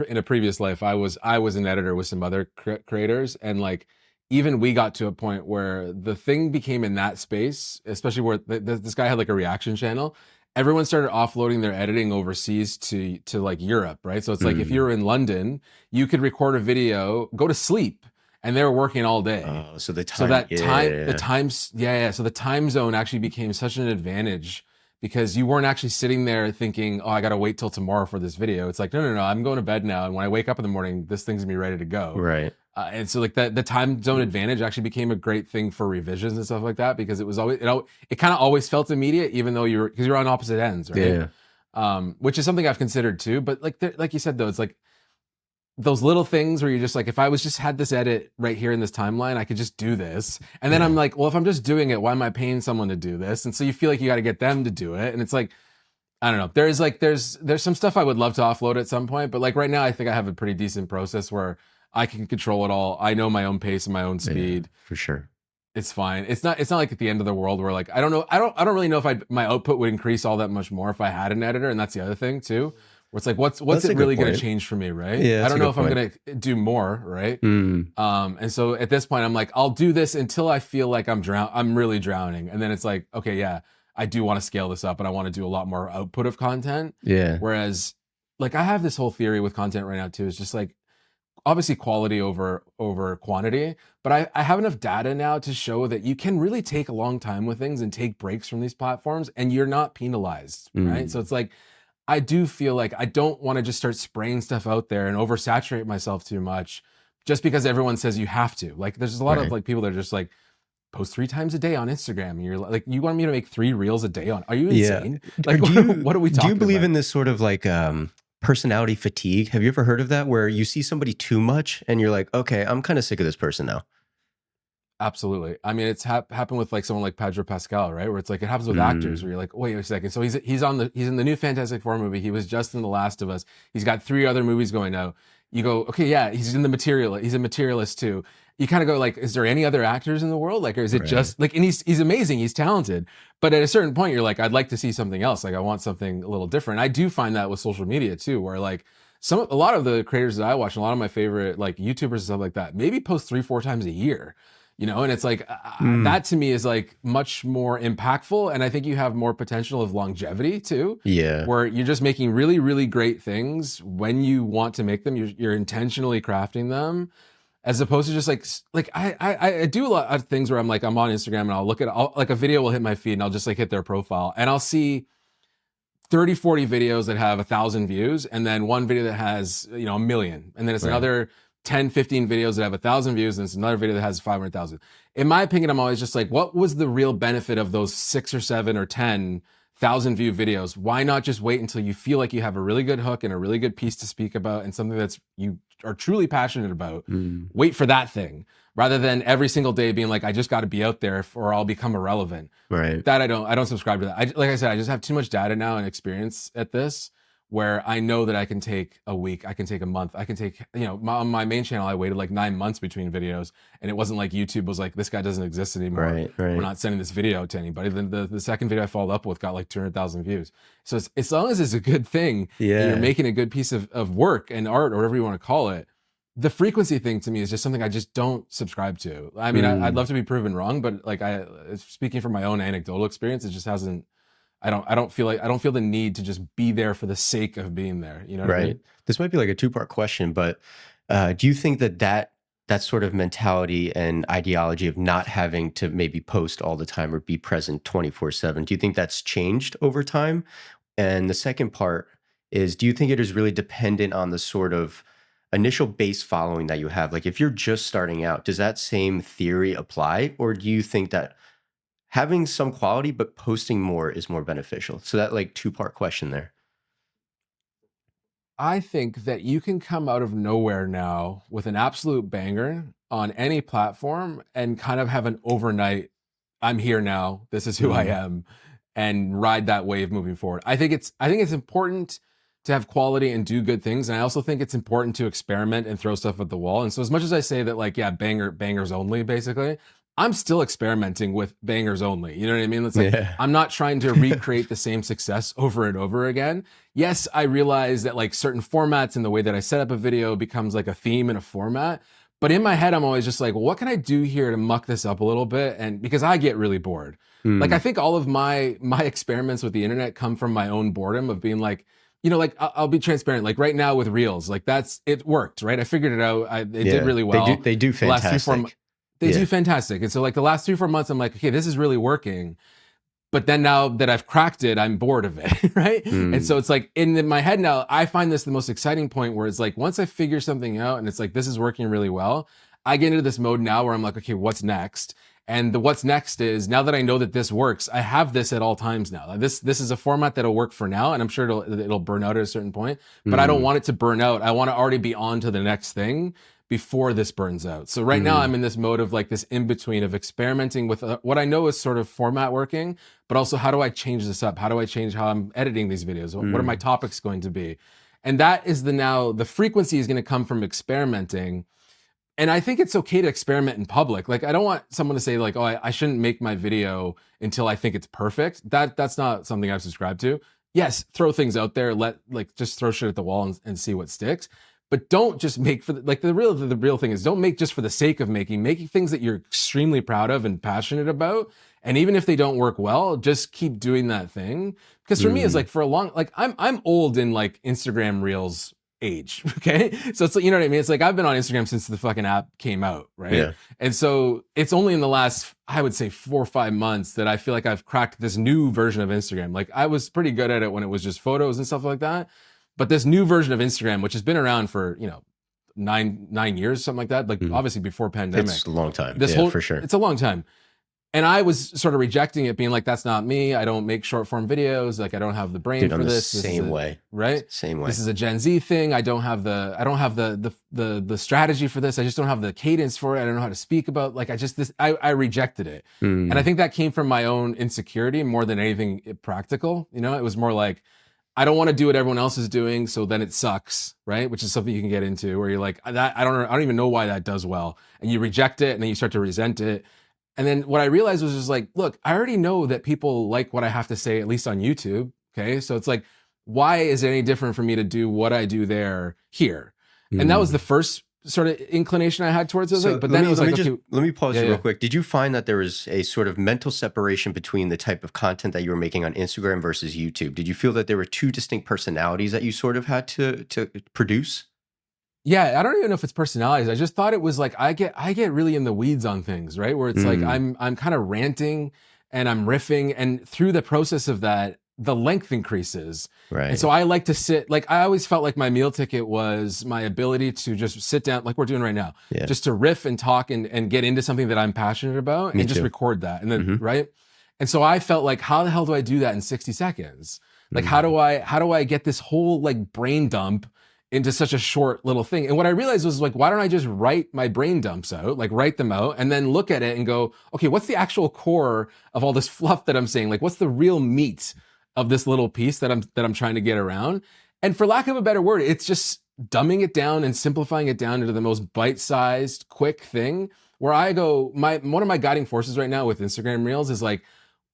in a previous life, I was an editor with some other creators, and like even we got to a point where the thing became in that space, especially where this guy had like a reaction channel. Everyone started offloading their editing overseas to like Europe, right? So it's like if you Mm. were in London, you could record a video, go to sleep, and they were working all day. Oh, so the So time, that time, the yeah, times, yeah, yeah. So the time zone actually became such an advantage because you weren't actually sitting there thinking, oh, I got to wait till tomorrow for this video. It's like, no, no, no, I'm going to bed now. And when I wake up in the morning, this thing's gonna be ready to go. right. And so like the time zone advantage actually became a great thing for revisions and stuff like that because it was always, it kind of always felt immediate, even though because you're on opposite ends, right? Yeah. Which is something I've considered too. But like you said, though, it's like, those little things where you're just like, if I was just had this edit right here in this timeline, I could just do this. And then I'm Yeah. like, well, if I'm just doing it, why am I paying someone to do this? And so you feel like you got to get them to do it. And it's like, I don't know. There's some stuff I would love to offload at some point, but like right now, I think I have a pretty decent process where I can control it all. I know my own pace and my own Yeah, speed. for sure. It's fine. It's not like at the end of the world where like, I don't know. I don't really know if my output would increase all that much more if I had an editor. And that's the other thing too, where it's like, what's That's it a good really going to point. change for me? Right. Yeah, I that's don't a know good if I'm point. going to do more. Right. Mm. And so at this point, I'm like, I'll do this until I feel like I'm really drowning. And then it's like, okay, yeah, I do want to scale this up and I want to do a lot more output of content. Yeah. Whereas like I have this whole theory with content right now too. It's just like obviously quality over quantity, but I have enough data now to show that you can really take a long time with things and take breaks from these platforms and you're not penalized, right? So Mm. it's like I do feel like I don't want to just start spraying stuff out there and oversaturate myself too much just because everyone says you have to. Like there's a lot of Right. like people that are just like post 3 times a day on Instagram and you're like you want me to make 3 reels a day on, are you Yeah. insane? Or Like what are we do you talking believe about? in this sort of like personality fatigue? Have you ever heard of that where you see somebody too much and you're like, okay, I'm kind of sick of this person now? Absolutely. I mean, it's happened with like someone like Pedro Pascal, right? Where it's like it happens with actors Mm. where you're like, wait a second. So he's in the new Fantastic Four movie. He was just in The Last of Us. He's got 3 other movies going out. You go, okay, yeah, he's in the material. He's a materialist too. You kind of go like, is there any other actors in the world? Like, or is it Right. just like? And he's amazing. He's talented. But at a certain point, you're like, I'd like to see something else. Like, I want something a little different. I do find that with social media too, where like a lot of the creators that I watch, and a lot of my favorite like YouTubers and stuff like that, maybe post 3 4 times a year, and it's like Mm. that to me is like much more impactful, and I think you have more potential of longevity too, Yeah. where you're just making really really great things when you want to make them. You're intentionally crafting them as opposed to just like I do a lot of things where I'm on Instagram and like a video will hit my feed and I'll just like hit their profile and I'll see 30 40 videos that have 1,000 views and then one video that has a million, and then it's Right. another 10 15 videos that have 1,000 views, and it's another video that has 500,000. In my opinion, I'm always just like, what was the real benefit of those 6 or 7 or 10,000 view videos? Why not just wait until you feel like you have a really good hook and a really good piece to speak about and something that's you are truly passionate about? Mm. Wait for that thing rather than every single day being like, I just got to be out there or I'll become irrelevant. Right. That I don't subscribe to that. Like I said, I just have too much data now and experience at this where I know that I can take a week, I can take a month, I can take, on my main channel, I waited like 9 months between videos, and it wasn't like YouTube was like, this guy doesn't exist anymore. Right. We're Right. not sending this video to anybody. Then the second video I followed up with got like 200,000 views. So as long as it's a good thing and you're Yeah. making a good piece of work and art or whatever you want to call it, the frequency thing to me is just something I just don't subscribe to. I mean, I'd Mm. love to be proven wrong, but like speaking from my own anecdotal experience, it just hasn't. I don't feel the need to just be there for the sake of being there. You know what I Right. mean? This might be like a two-part question, but do you think that sort of mentality and ideology of not having to maybe post all the time or be present 24/7, do you think that's changed over time? And the second part is, do you think it is really dependent on the sort of initial base following that you have? Like if you're just starting out, does that same theory apply? Or do you think that having some quality but posting more is more beneficial? So that like two-part question there. I think that you can come out of nowhere now with an absolute banger on any platform and kind of have an overnight, I'm here now, this is who I Mm. am, and ride that wave moving forward. I think it's important to have quality and do good things. And I also think it's important to experiment and throw stuff at the wall. And so as much as I say that like, yeah, bangers only, basically, I'm still experimenting with bangers only. You know what I mean? It's like, Yeah. I'm not trying to recreate the same success over and over again. Yes, I realize that like certain formats and the way that I set up a video becomes like a theme and a format. But in my head, I'm always just like, well, what can I do here to muck this up a little bit? And because I get really bored. Like, I Mm. think all of my experiments with the internet come from my own boredom of being like, like I'll be transparent. Like right now with Reels, like it worked, right? I figured it out. It did Yeah. really They do well. they do The last 3 4 fantastic. they do Yeah. fantastic. And so like the last 3 4 months, I'm like, okay, this is really working. But then now that I've cracked it, I'm bored of it, right? And so Mm. it's like in my head now, I find this the most exciting point where it's like once I figure something out and it's like this is working really well, I get into this mode now where I'm like, okay, what's next? And the what's next is now that I know that this works, I have this at all times now. This is a format that'll work for now, and I'm sure it'll burn out at a certain point. But I don't Mm. want it to burn out. I want to already be on to the next thing before this burns out. So right now Mm. I'm in this mode of like this in between of experimenting with what I know is sort of format working, but also how do I change this up? How do I change how I'm editing these videos? What are my Mm. topics going to be? And that is the frequency is going to come from experimenting. And I think it's okay to experiment in public. Like I don't want someone to say like, oh, I shouldn't make my video until I think it's perfect. That's not something I've subscribed to. Yes, throw things out there, just throw shit at the wall and see what sticks. But don't just make for like the real thing is don't make just for the sake of making things that you're extremely proud of and passionate about. And even if they don't work well, just keep doing that thing. Because for me, it's Mm. like for a long like I'm old in like Instagram Reels age. Okay. So it's like, you know what I mean? It's like I've been on Instagram since the fucking app came out. Right. Yeah. And so it's only in the last, I would say 4 or 5 months that I feel like I've cracked this new version of Instagram. Like I was pretty good at it when it was just photos and stuff like that. But this new version of Instagram, which has been around for, 9 years, something like that, like Mm. obviously before pandemic, It's a long time. Yeah, for sure. it's a long time. And I was sort of rejecting it, being like, that's not me. I don't make short form videos. Like I don't have the brain Dude, for I'm the this. same way. Right? Same way. This is a Gen Z thing. I don't have the strategy for this. I just don't have the cadence for it. I don't know how to speak about like I rejected it. And I Mm. think that came from my own insecurity more than anything practical. It was more like I don't want to do what everyone else is doing, so then it sucks, right? Which is something you can get into where you're like, that I don't even know why that does well. And you reject it and then you start to resent it. And then what I realized was just like, look, I already know that people like what I have to say, at least on YouTube. Okay. So it's like, why is it any different for me to do what I do there here? And that was the Mm. first sort of inclination I had towards it. So But then it was like, okay, let me pause yeah, you real yeah. quick. Did you find that there was a sort of mental separation between the type of content that you were making on Instagram versus YouTube? Did you feel that there were two distinct personalities that you sort of had to produce? Yeah, I don't even know if it's personalities. I just thought it was like I get really in the weeds on things, right? Where it's like Mm. I'm kind of ranting and I'm riffing, and through the process of that, the length increases. And so Right. I like to sit, like I always felt like my meal ticket was my ability to just sit down, like we're doing right now, Yeah. just to riff and talk and get into something that I'm passionate about Me and just too. record that. And then, Hmm. right? And so I felt like, how the hell do I do that in 60 seconds? Like, how Mm. do I get this whole like brain dump into such a short little thing? And what I realized was like, why don't I just write my brain dumps out, like write them out and then look at it and go, okay, what's the actual core of all this fluff that I'm saying? Like, what's the real meat of this little piece that I'm trying to get around? And for lack of a better word, it's just dumbing it down and simplifying it down into the most bite-sized, quick thing where I go, one of my guiding forces right now with Instagram Reels is like,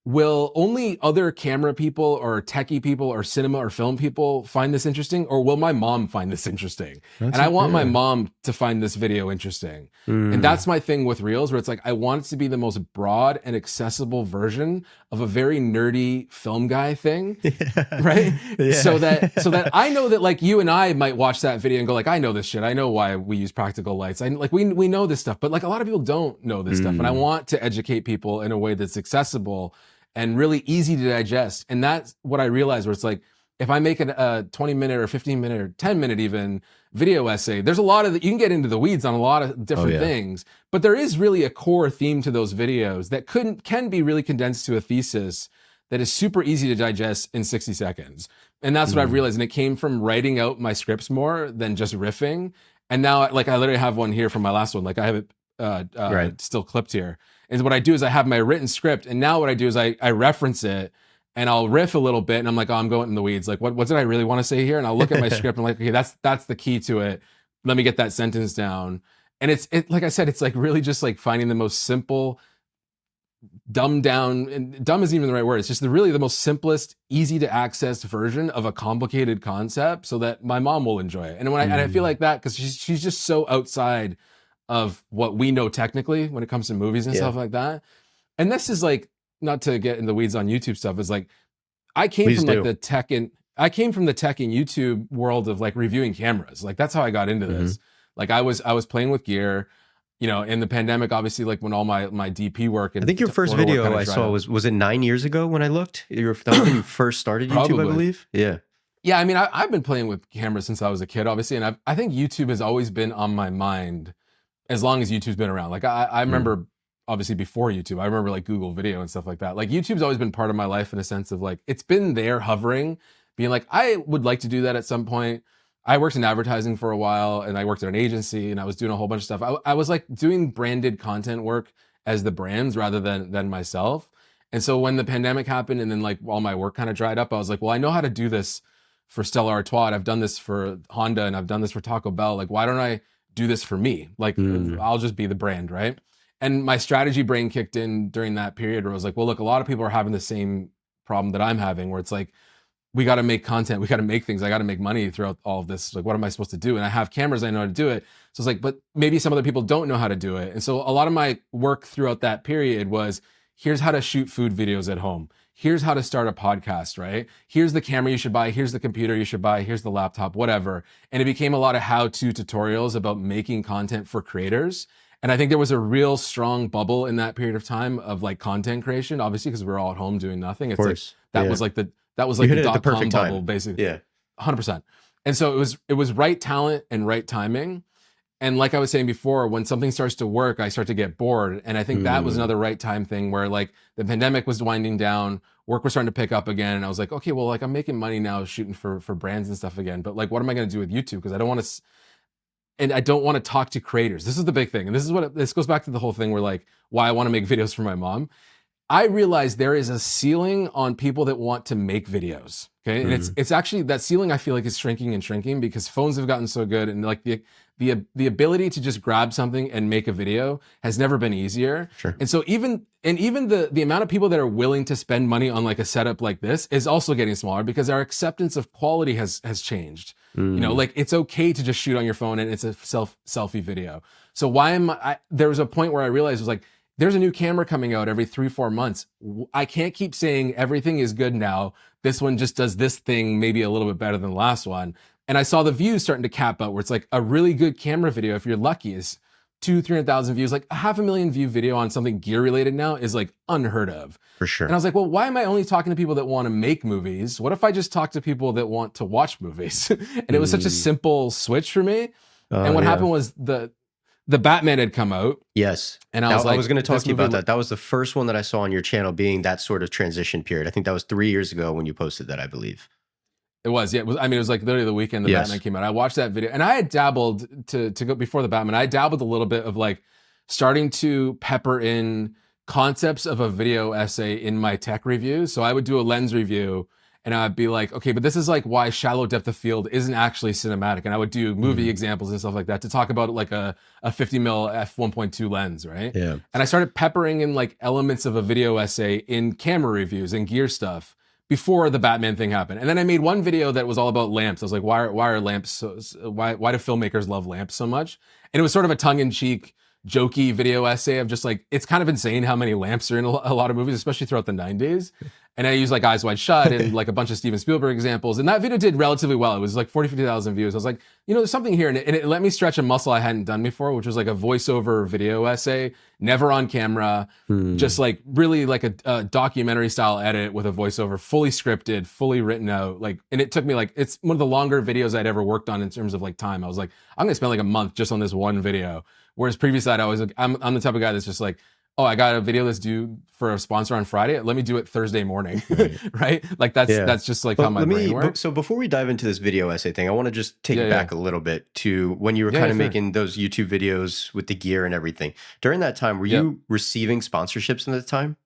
will only other camera people or techie people or cinema or film people find this interesting, or will my mom find this interesting? And That's I a, want my yeah. mom to find this video interesting. And Mm. that's my thing with Reels, where it's like I want it to be the most broad and accessible version of a very nerdy film guy thing, Yeah. right? Yeah. So that I know that like you and I might watch that video and go like, I know this shit. I know why we use practical lights. We know this stuff, but like a lot of people don't know this stuff. And I Mm. want to educate people in a way that's accessible and really easy to digest. And that's what I realized, where it's like, if I make a 20-minute or 15-minute or 10-minute even video essay, there's a lot of you can get into the weeds on a lot of different yeah. things, but there is really a core theme to those videos that can be really condensed to a thesis that is super easy to digest in 60 seconds. And that's what I've Mm. realized. And it came from writing out my scripts more than just riffing. And now, like, I literally have one here from my last one. Like, I have it Right. still clipped here. And what I do is I have my written script. And now what I do is I reference it and I'll riff a little bit. And I'm like, oh, I'm going in the weeds. Like, what did I really want to say here? And I'll look at my script and I'm like, okay, that's the key to it. Let me get that sentence down. And it's like I said, it's like really just like finding the most simple, dumbed down, and dumb isn't even the right word. It's just really the most simplest, easy to access version of a complicated concept so that my mom will enjoy it. And and I feel like that because she's just so outside of what we know technically when it comes to movies and Yeah. stuff like that. And this is like, not to get in the weeds on YouTube stuff, is like I came Please from like do. the tech and YouTube world of like reviewing cameras. Like that's how I got into Mhm. this. Like I was playing with gear, in the pandemic, obviously, like when all my DP work I and think your first photo work kind video of I dried saw up. was it 9 years ago when I looked? That was when you first started YouTube, I Probably. believe? Yeah. Yeah, I mean, I've been playing with cameras since I was a kid, obviously, and I think YouTube has always been on my mind as long as YouTube's been around. Like I Mm. remember obviously before YouTube, I remember like Google Video and stuff like that. Like YouTube's always been part of my life in a sense of like it's been there hovering, being like I would like to do that at some point. I worked in advertising for a while and I worked at an agency and I was doing a whole bunch of stuff. I was like doing branded content work as the brands rather than myself. And so when the pandemic happened and then like all my work kind of dried up, I was like, well, I know how to do this for Stella Artois. I've done this for Honda and I've done this for Taco Bell. Like, why don't I do this for me? Like, Mm. I'll just be the brand, right? And my strategy brain kicked in during that period where I was like, well, look, a lot of people are having the same problem that I'm having, where it's like, we got to make content, we got to make things, I got to make money throughout all of this. Like, what am I supposed to do? And I have cameras, I know how to do it. So it's like, but maybe some other people don't know how to do it. And so a lot of my work throughout that period was here's how to shoot food videos at home. Here's how to start a podcast, right? Here's the camera you should buy. Here's the computer you should buy. Here's the laptop, whatever. And it became a lot of how-to tutorials about making content for creators. And I think there was a real strong bubble in that period of time of like content creation, obviously, because we were all at home doing nothing. Of It's like course. that Yeah. was like You hit the it at the dot-com perfect bubble, time. basically. Yeah. 100%. And so it was right talent and right timing. And like I was saying before, when something starts to work, I start to get bored. And I think that was Mm. another right time thing where like the pandemic was winding down, work was starting to pick up again. And I was like, okay, well, like I'm making money now shooting for brands and stuff again. But like, what am I going to do with YouTube? Because I don't want to talk to creators. This is the big thing. And this goes back to the whole thing where like why I want to make videos for my mom. I realize there is a ceiling on people that want to make videos. Okay. And Mm. it's actually that ceiling I feel like is shrinking and shrinking because phones have gotten so good and like the ability to just grab something and make a video has never been easier. Sure. And so even the amount of people that are willing to spend money on like a setup like this is also getting smaller because our acceptance of quality has changed. Mm. Like it's okay to just shoot on your phone and it's a selfie video. So there was a point where I realized it was like, there's a new camera coming out every 3-4 months. I can't keep saying everything is good now. This one just does this thing maybe a little bit better than the last one. And I saw the views starting to cap out where it's like a really good camera video, if you're lucky, is 200,000-300,000 views. Like a 500,000 view video on something gear related now is like unheard of. For And I sure. was like, well, why am I only talking to people that want to make movies? What if I just talk to people that want to watch movies? And it was such a Mm. simple switch for me. And Oh, what yeah. happened was the Batman had come out, Yes. and I Now, was I like, was going to talk this to you movie about that. That was the first one that I saw on your channel being that sort of transition period. I think that was 3 years ago when you posted that, I believe. It was, yeah. I mean, it was like literally the weekend the Batman Yes. came out. I watched that video, and I had dabbled to go before the Batman. I dabbled a little bit of like starting to pepper in concepts of a video essay in my tech review. So I would do a lens review, and I'd be like, okay, but this is like why shallow depth of field isn't actually cinematic. And I would do movie Mm. examples and stuff like that to talk about like a 50 mil f1.2 lens, right? Yeah. And I started peppering in like elements of a video essay in camera reviews and gear stuff before the Batman thing happened. And then I made one video that was all about lamps. I was like, why are lamps why do filmmakers love lamps so much? And it was sort of a tongue-in-cheek, jokey video essay of just like, it's kind of insane how many lamps are in a lot of movies, especially throughout the 90s. And I used like Eyes Wide Shut and like a bunch of Steven Spielberg examples. And that video did relatively well. It was like 40-50,000 views. I was like, there's something here. And it let me stretch a muscle I hadn't done before, which was like a voiceover video essay, never on camera, Mm. just like really like a documentary style edit with a voiceover, fully scripted, fully written out. Like, and it took me like, it's one of the longer videos I'd ever worked on in terms of like time. I was like, I'm gonna spend like a month just on this one video. Whereas previous to that, I was like, I'm the type of guy that's just like, oh, I got a video that's due for a sponsor on Friday. Let me do it Thursday morning, Right. right? Like Yeah. that's just like how But my brain works. so before we dive into this video essay thing, I want to just take Yeah, it yeah, back a little bit to when you were yeah, kind yeah, of fair. making those YouTube videos with the gear and everything. During that time, were Yep. you receiving sponsorships at the time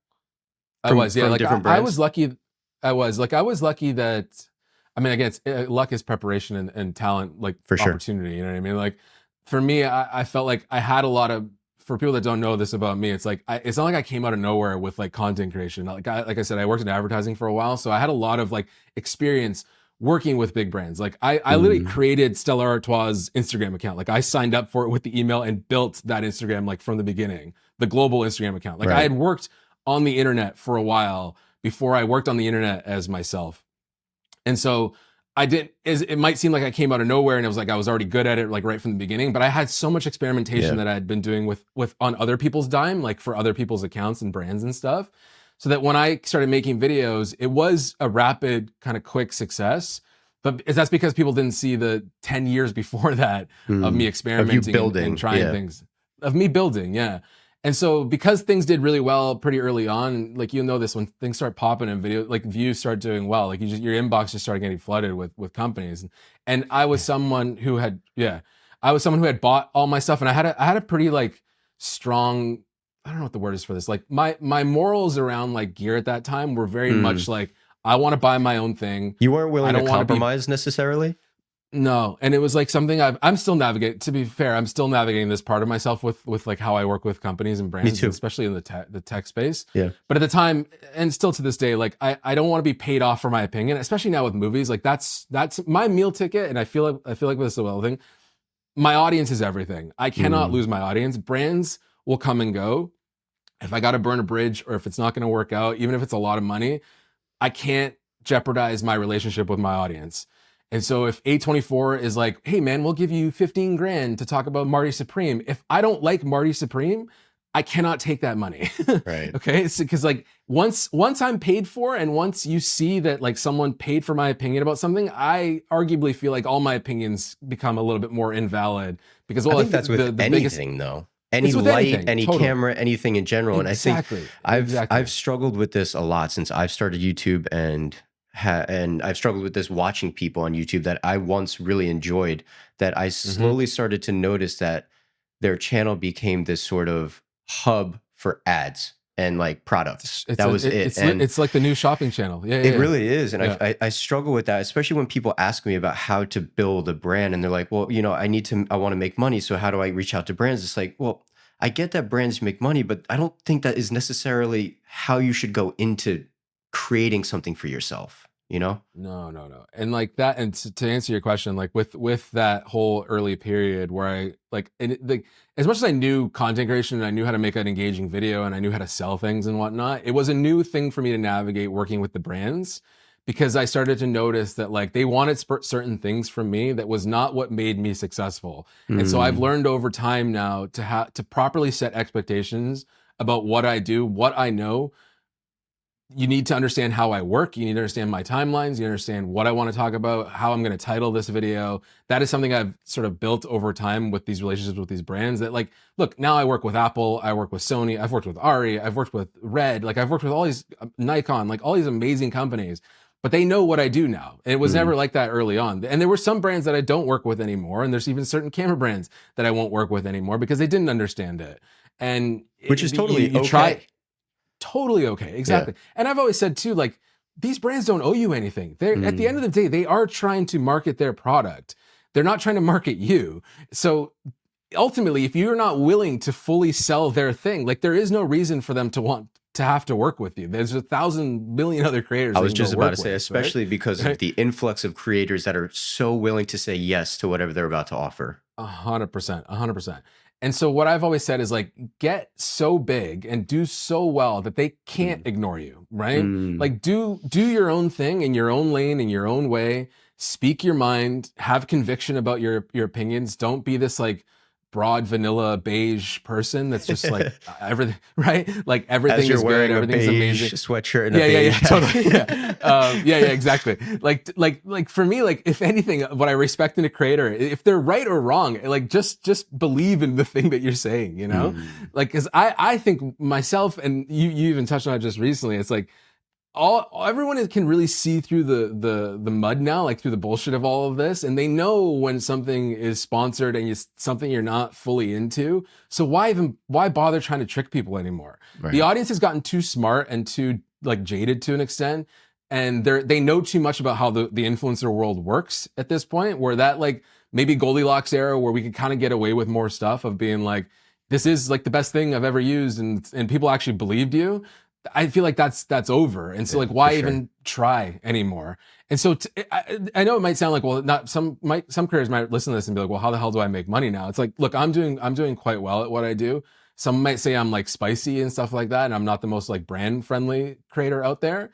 I was, yeah. from Like different I was brands? lucky. I was lucky that, I mean, again, luck is preparation and talent, like For sure. opportunity. You know what I mean? Like for me, I felt like I had a lot of for people that don't know this about me, it's like it's not like I came out of nowhere with like content creation. Like I said, I worked in advertising for a while, so I had a lot of like experience working with big brands. Like I literally Mm, created Stella Artois' Instagram account. Like I signed up for it with the email and built that Instagram like from the beginning, the global Instagram account. Like I right. had worked on the internet for a while before I worked on the internet as myself. And so I did, it might seem like I came out of nowhere and it was like I was already good at it like right from the beginning, but I had so much experimentation Yeah. that I had been doing with on other people's dime, like for other people's accounts and brands and stuff. So that when I started making videos, it was a rapid kind of quick success. But that's because people didn't see the 10 years before that of me Mm. Of you experimenting and building. trying Yeah. things, of me building. Yeah. And so because things did really well pretty early on, like you know this, when things start popping and video like views start doing well, like your inbox just started getting flooded with companies. And I was someone who had I was someone who had bought all my stuff, and I had a pretty like strong, I don't know what the word is for this. Like my morals around like gear at that time were very Mm. much like I want to buy my own thing. You weren't I willing to don't want to be compromise necessarily? no, and it was like something I'm still navigating. To be fair, I'm still navigating this part of myself with like how I work with companies and Me brands, and too. especially in the tech space. Yeah. But at the time, and still to this day, like I don't want to be paid off for my opinion, especially now with movies. Like that's my meal ticket, and I feel like with this well thing, my audience is everything. I cannot Mm. lose my audience. Brands will come and go. If I got to burn a bridge, or if it's not going to work out, even if it's a lot of money, I can't jeopardize my relationship with my audience. And so if A24 is like, hey man, we'll give you 15 grand to talk about Marty Supreme. If I don't like Marty Supreme, I cannot take that money. Right. Okay. Because like once I'm paid for, and once you see that like someone paid for my opinion about something, I arguably feel like all my opinions become a little bit more invalid because I well, think if that's with the biggest, anything though. Any it's with light, anything. any Totally. camera, anything in general. And I think Exactly. I've Exactly. struggled with this a lot since I've started YouTube, and and I've struggled with this watching people on YouTube that I once really enjoyed, that I Hmm. slowly started to notice that their channel became this sort of hub for ads and like products. That was it. And It's like the new shopping channel. Yeah. it Yeah. really is. And Yeah. I struggle with that, especially when people ask me about how to build a brand and they're like, well, you know, I want to make money. So how do I reach out to brands? It's like, well, I get that brands make money, but I don't think that is necessarily how you should go into creating something for yourself, you know? No, no, no. And like that, and to answer your question, like with that whole early period where I like, like as much as I knew content creation and I knew how to make an engaging video and I knew how to sell things and whatnot, it was a new thing for me to navigate working with the brands, because I started to notice that like they wanted certain things from me that was not what made me successful. And so I've Mm, learned over time now to properly set expectations about what I do, what I know. You need to understand how I work. You need to understand my timelines. You understand what I want to talk about, how I'm going to title this video. That is something I've sort of built over time with these relationships with these brands that like, look, now I work with Apple, I work with Sony, I've worked with Ari, I've worked with Red, like I've worked with all these Nikon, like all these amazing companies, but they know what I do now. And it was mm. never like that early on. And there were some brands that I don't work with anymore. And there's even certain camera brands that I won't work with anymore because they didn't understand it. And Which is totally you try, okay. totally okay. Yeah. Exactly. And I've always said too, like these brands don't owe you anything. They're at the end Mm. of the day, they are trying to market their product. They're not trying to market you. So ultimately, if you're not willing to fully sell their thing, like there is no reason for them to want to have to work with you. There's 1,000 million other creators I they was can go just about to work say, with, right? especially because of Right? the influx of creators that are so willing to say yes to whatever they're about to offer. 100%, 100%. And so what I've always said is like, get so big and do so well that they can't Mm. ignore you, right? Mm. Like do your own thing in your own lane, in your own way, speak your mind, have conviction about your opinions. Don't be this like broad vanilla beige person that's just like everything, right? Like As everything you're is good, wearing a everything's amazing. beige sweatshirt and a Yeah, beige totally. jacket. Yeah, yeah, exactly. Like for me, like if anything, what I respect in a creator, if they're right or wrong, like just believe in the thing that you're saying, you know? Mm. Like, cause I think myself, and you even touched on it just recently, it's like, everyone can really see through the mud now, like through the bullshit of all of this, and they know when something is sponsored and it's something you're not fully into. So why bother trying to trick people anymore? The Right. audience has gotten too smart and too like jaded to an extent, and they know too much about how the influencer world works at this point, where that like maybe Goldilocks era where we could kind of get away with more stuff of being like, this is like the best thing I've ever used, and people actually believed you, I feel like that's over. And so Yeah, like, for why sure. even try anymore? And so I know it might sound like, well, not some creators might listen to this and be like, well, how the hell do I make money now? It's like, look, I'm doing quite well at what I do. Some might say I'm like spicy and stuff like that, and I'm not the most like brand friendly creator out there,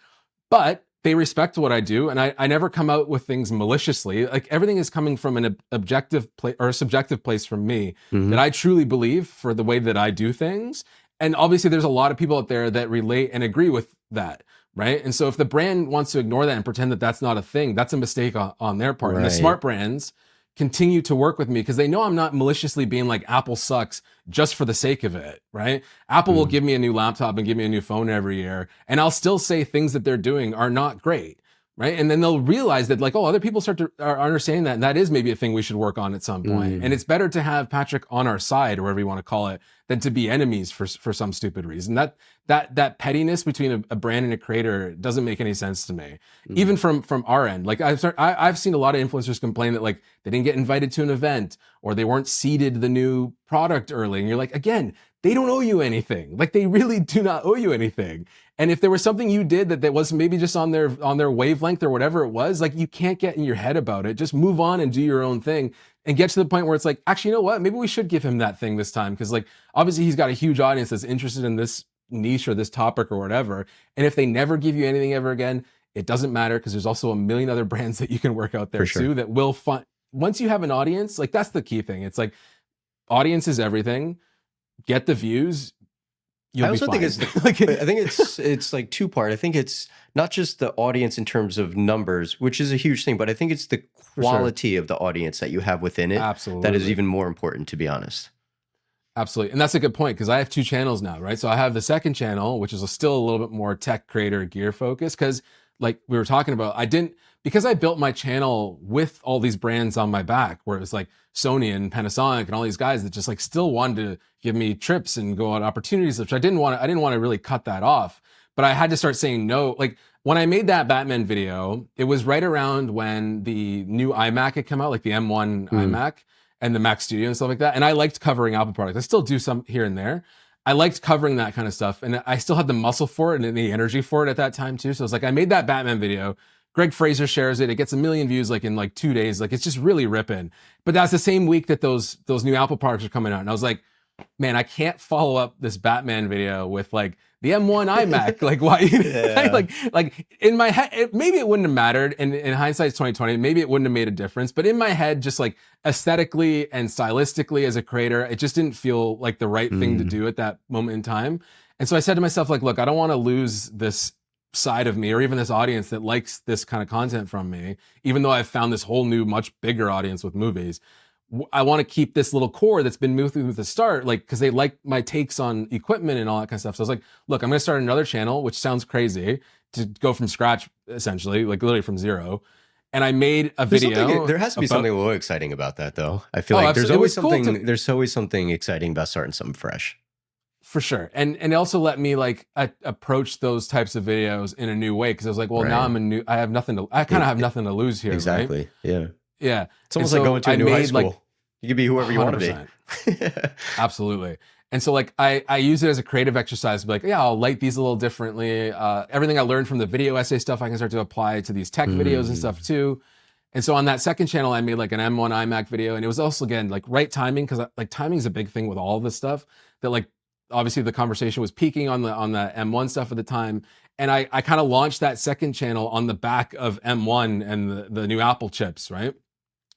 but they respect what I do, and I never come out with things maliciously. Like everything is coming from an objective place or a subjective place from me that Hmm. I truly believe for the way that I do things. And obviously, there's a lot of people out there that relate and agree with that, right? And so, if the brand wants to ignore that and pretend that that's not a thing, that's a mistake on their part. And the Right. smart brands continue to work with me because they know I'm not maliciously being like Apple sucks just for the sake of it, right? Apple will Mm. give me a new laptop and give me a new phone every year, and I'll still say things that they're doing are not great, right? And then they'll realize that like, oh, other people start to are understanding that, and that is maybe a thing we should work on at some point. And Mm. it's better to have Patrick on our side, or whatever you want to call it, than to be enemies for some stupid reason. That pettiness between a brand and a creator doesn't make any sense to me. Even Mm. from our end, like I've seen a lot of influencers complain that like they didn't get invited to an event or they weren't seeded the new product early, and you're like, again, they don't owe you anything. Like they really do not owe you anything. And if there was something you did that was maybe just on their wavelength or whatever it was, like you can't get in your head about it. Just move on and do your own thing and get to the point where it's like, actually, you know what? Maybe we should give him that thing this time. Cause like obviously he's got a huge audience that's interested in this niche or this topic or whatever. And if they never give you anything ever again, it doesn't matter because there's also a million other brands that you can work out For there sure. too that will find once you have an audience, like that's the key thing. It's like audience is everything. Get the views, I you'll be also think fine. it's the Like, I think it's like two part. I think it's not just the audience in terms of numbers, which is a huge thing, but I think it's the for sure. quality of the audience that you have within it that is Absolutely. even more important, to be honest. Absolutely. And that's a good point because I have two channels now, right? So I have the second channel, which is still a little bit more tech creator gear focused. Cause like we were talking about, because I built my channel with all these brands on my back, where it was like Sony and Panasonic and all these guys that just like still wanted to give me trips and go on opportunities, which I didn't want to really cut that off. But I had to start saying no. Like when I made that Batman video, it was right around when the new iMac had come out, like the M1 Mm. iMac and the Mac Studio and stuff like that. And I liked covering Apple products. I still do some here and there. I liked covering that kind of stuff. And I still had the muscle for it and the energy for it at that time too. So it's like I made that Batman video. Greg Fraser shares it. It gets 1 million views like in like 2 days. Like it's just really ripping. But that's the same week that those new Apple products are coming out. And I was like, man, I can't follow up this Batman video with like the M1 iMac. Like why? Yeah. like in my head, maybe it wouldn't have mattered. And in hindsight, it's 2020. Maybe it wouldn't have made a difference. But in my head, just like aesthetically and stylistically as a creator, it just didn't feel like the right thing to Mm. do at that moment in time. And so I said to myself, like, look, I don't want to lose this side of me or even this audience that likes this kind of content from me, even though I've found this whole new, much bigger audience with movies. I want to keep this little core that's been moved through the start, like, because they like my takes on equipment and all that kind of stuff. So I was like, look, I'm going to start another channel, which sounds crazy to go from scratch, essentially, like literally from zero. And I made a video There has to be about, something a little exciting about that, though. I feel oh, like absolutely. It was cool to, there's always something exciting about starting something fresh. for sure. And it also let me like approach those types of videos in a new way. Cause I was like, well, now Right. I kind of have E- nothing to lose here. Right. Exactly. Yeah. Yeah. It's And almost like so going to a I new high made like school. You can be whoever you want to be. 100%. Absolutely. And so like I use it as a creative exercise to be like, yeah, I'll light these a little differently. Everything I learned from the video essay stuff, I can start to apply to these tech videos and Mm. stuff too. And so on that second channel, I made like an M1 iMac video. And it was also, again, like right timing, because like timing is a big thing with all of this stuff that like, obviously the conversation was peaking on the M1 stuff at the time. And I kind of launched that second channel on the back of M1 and the new Apple chips, right?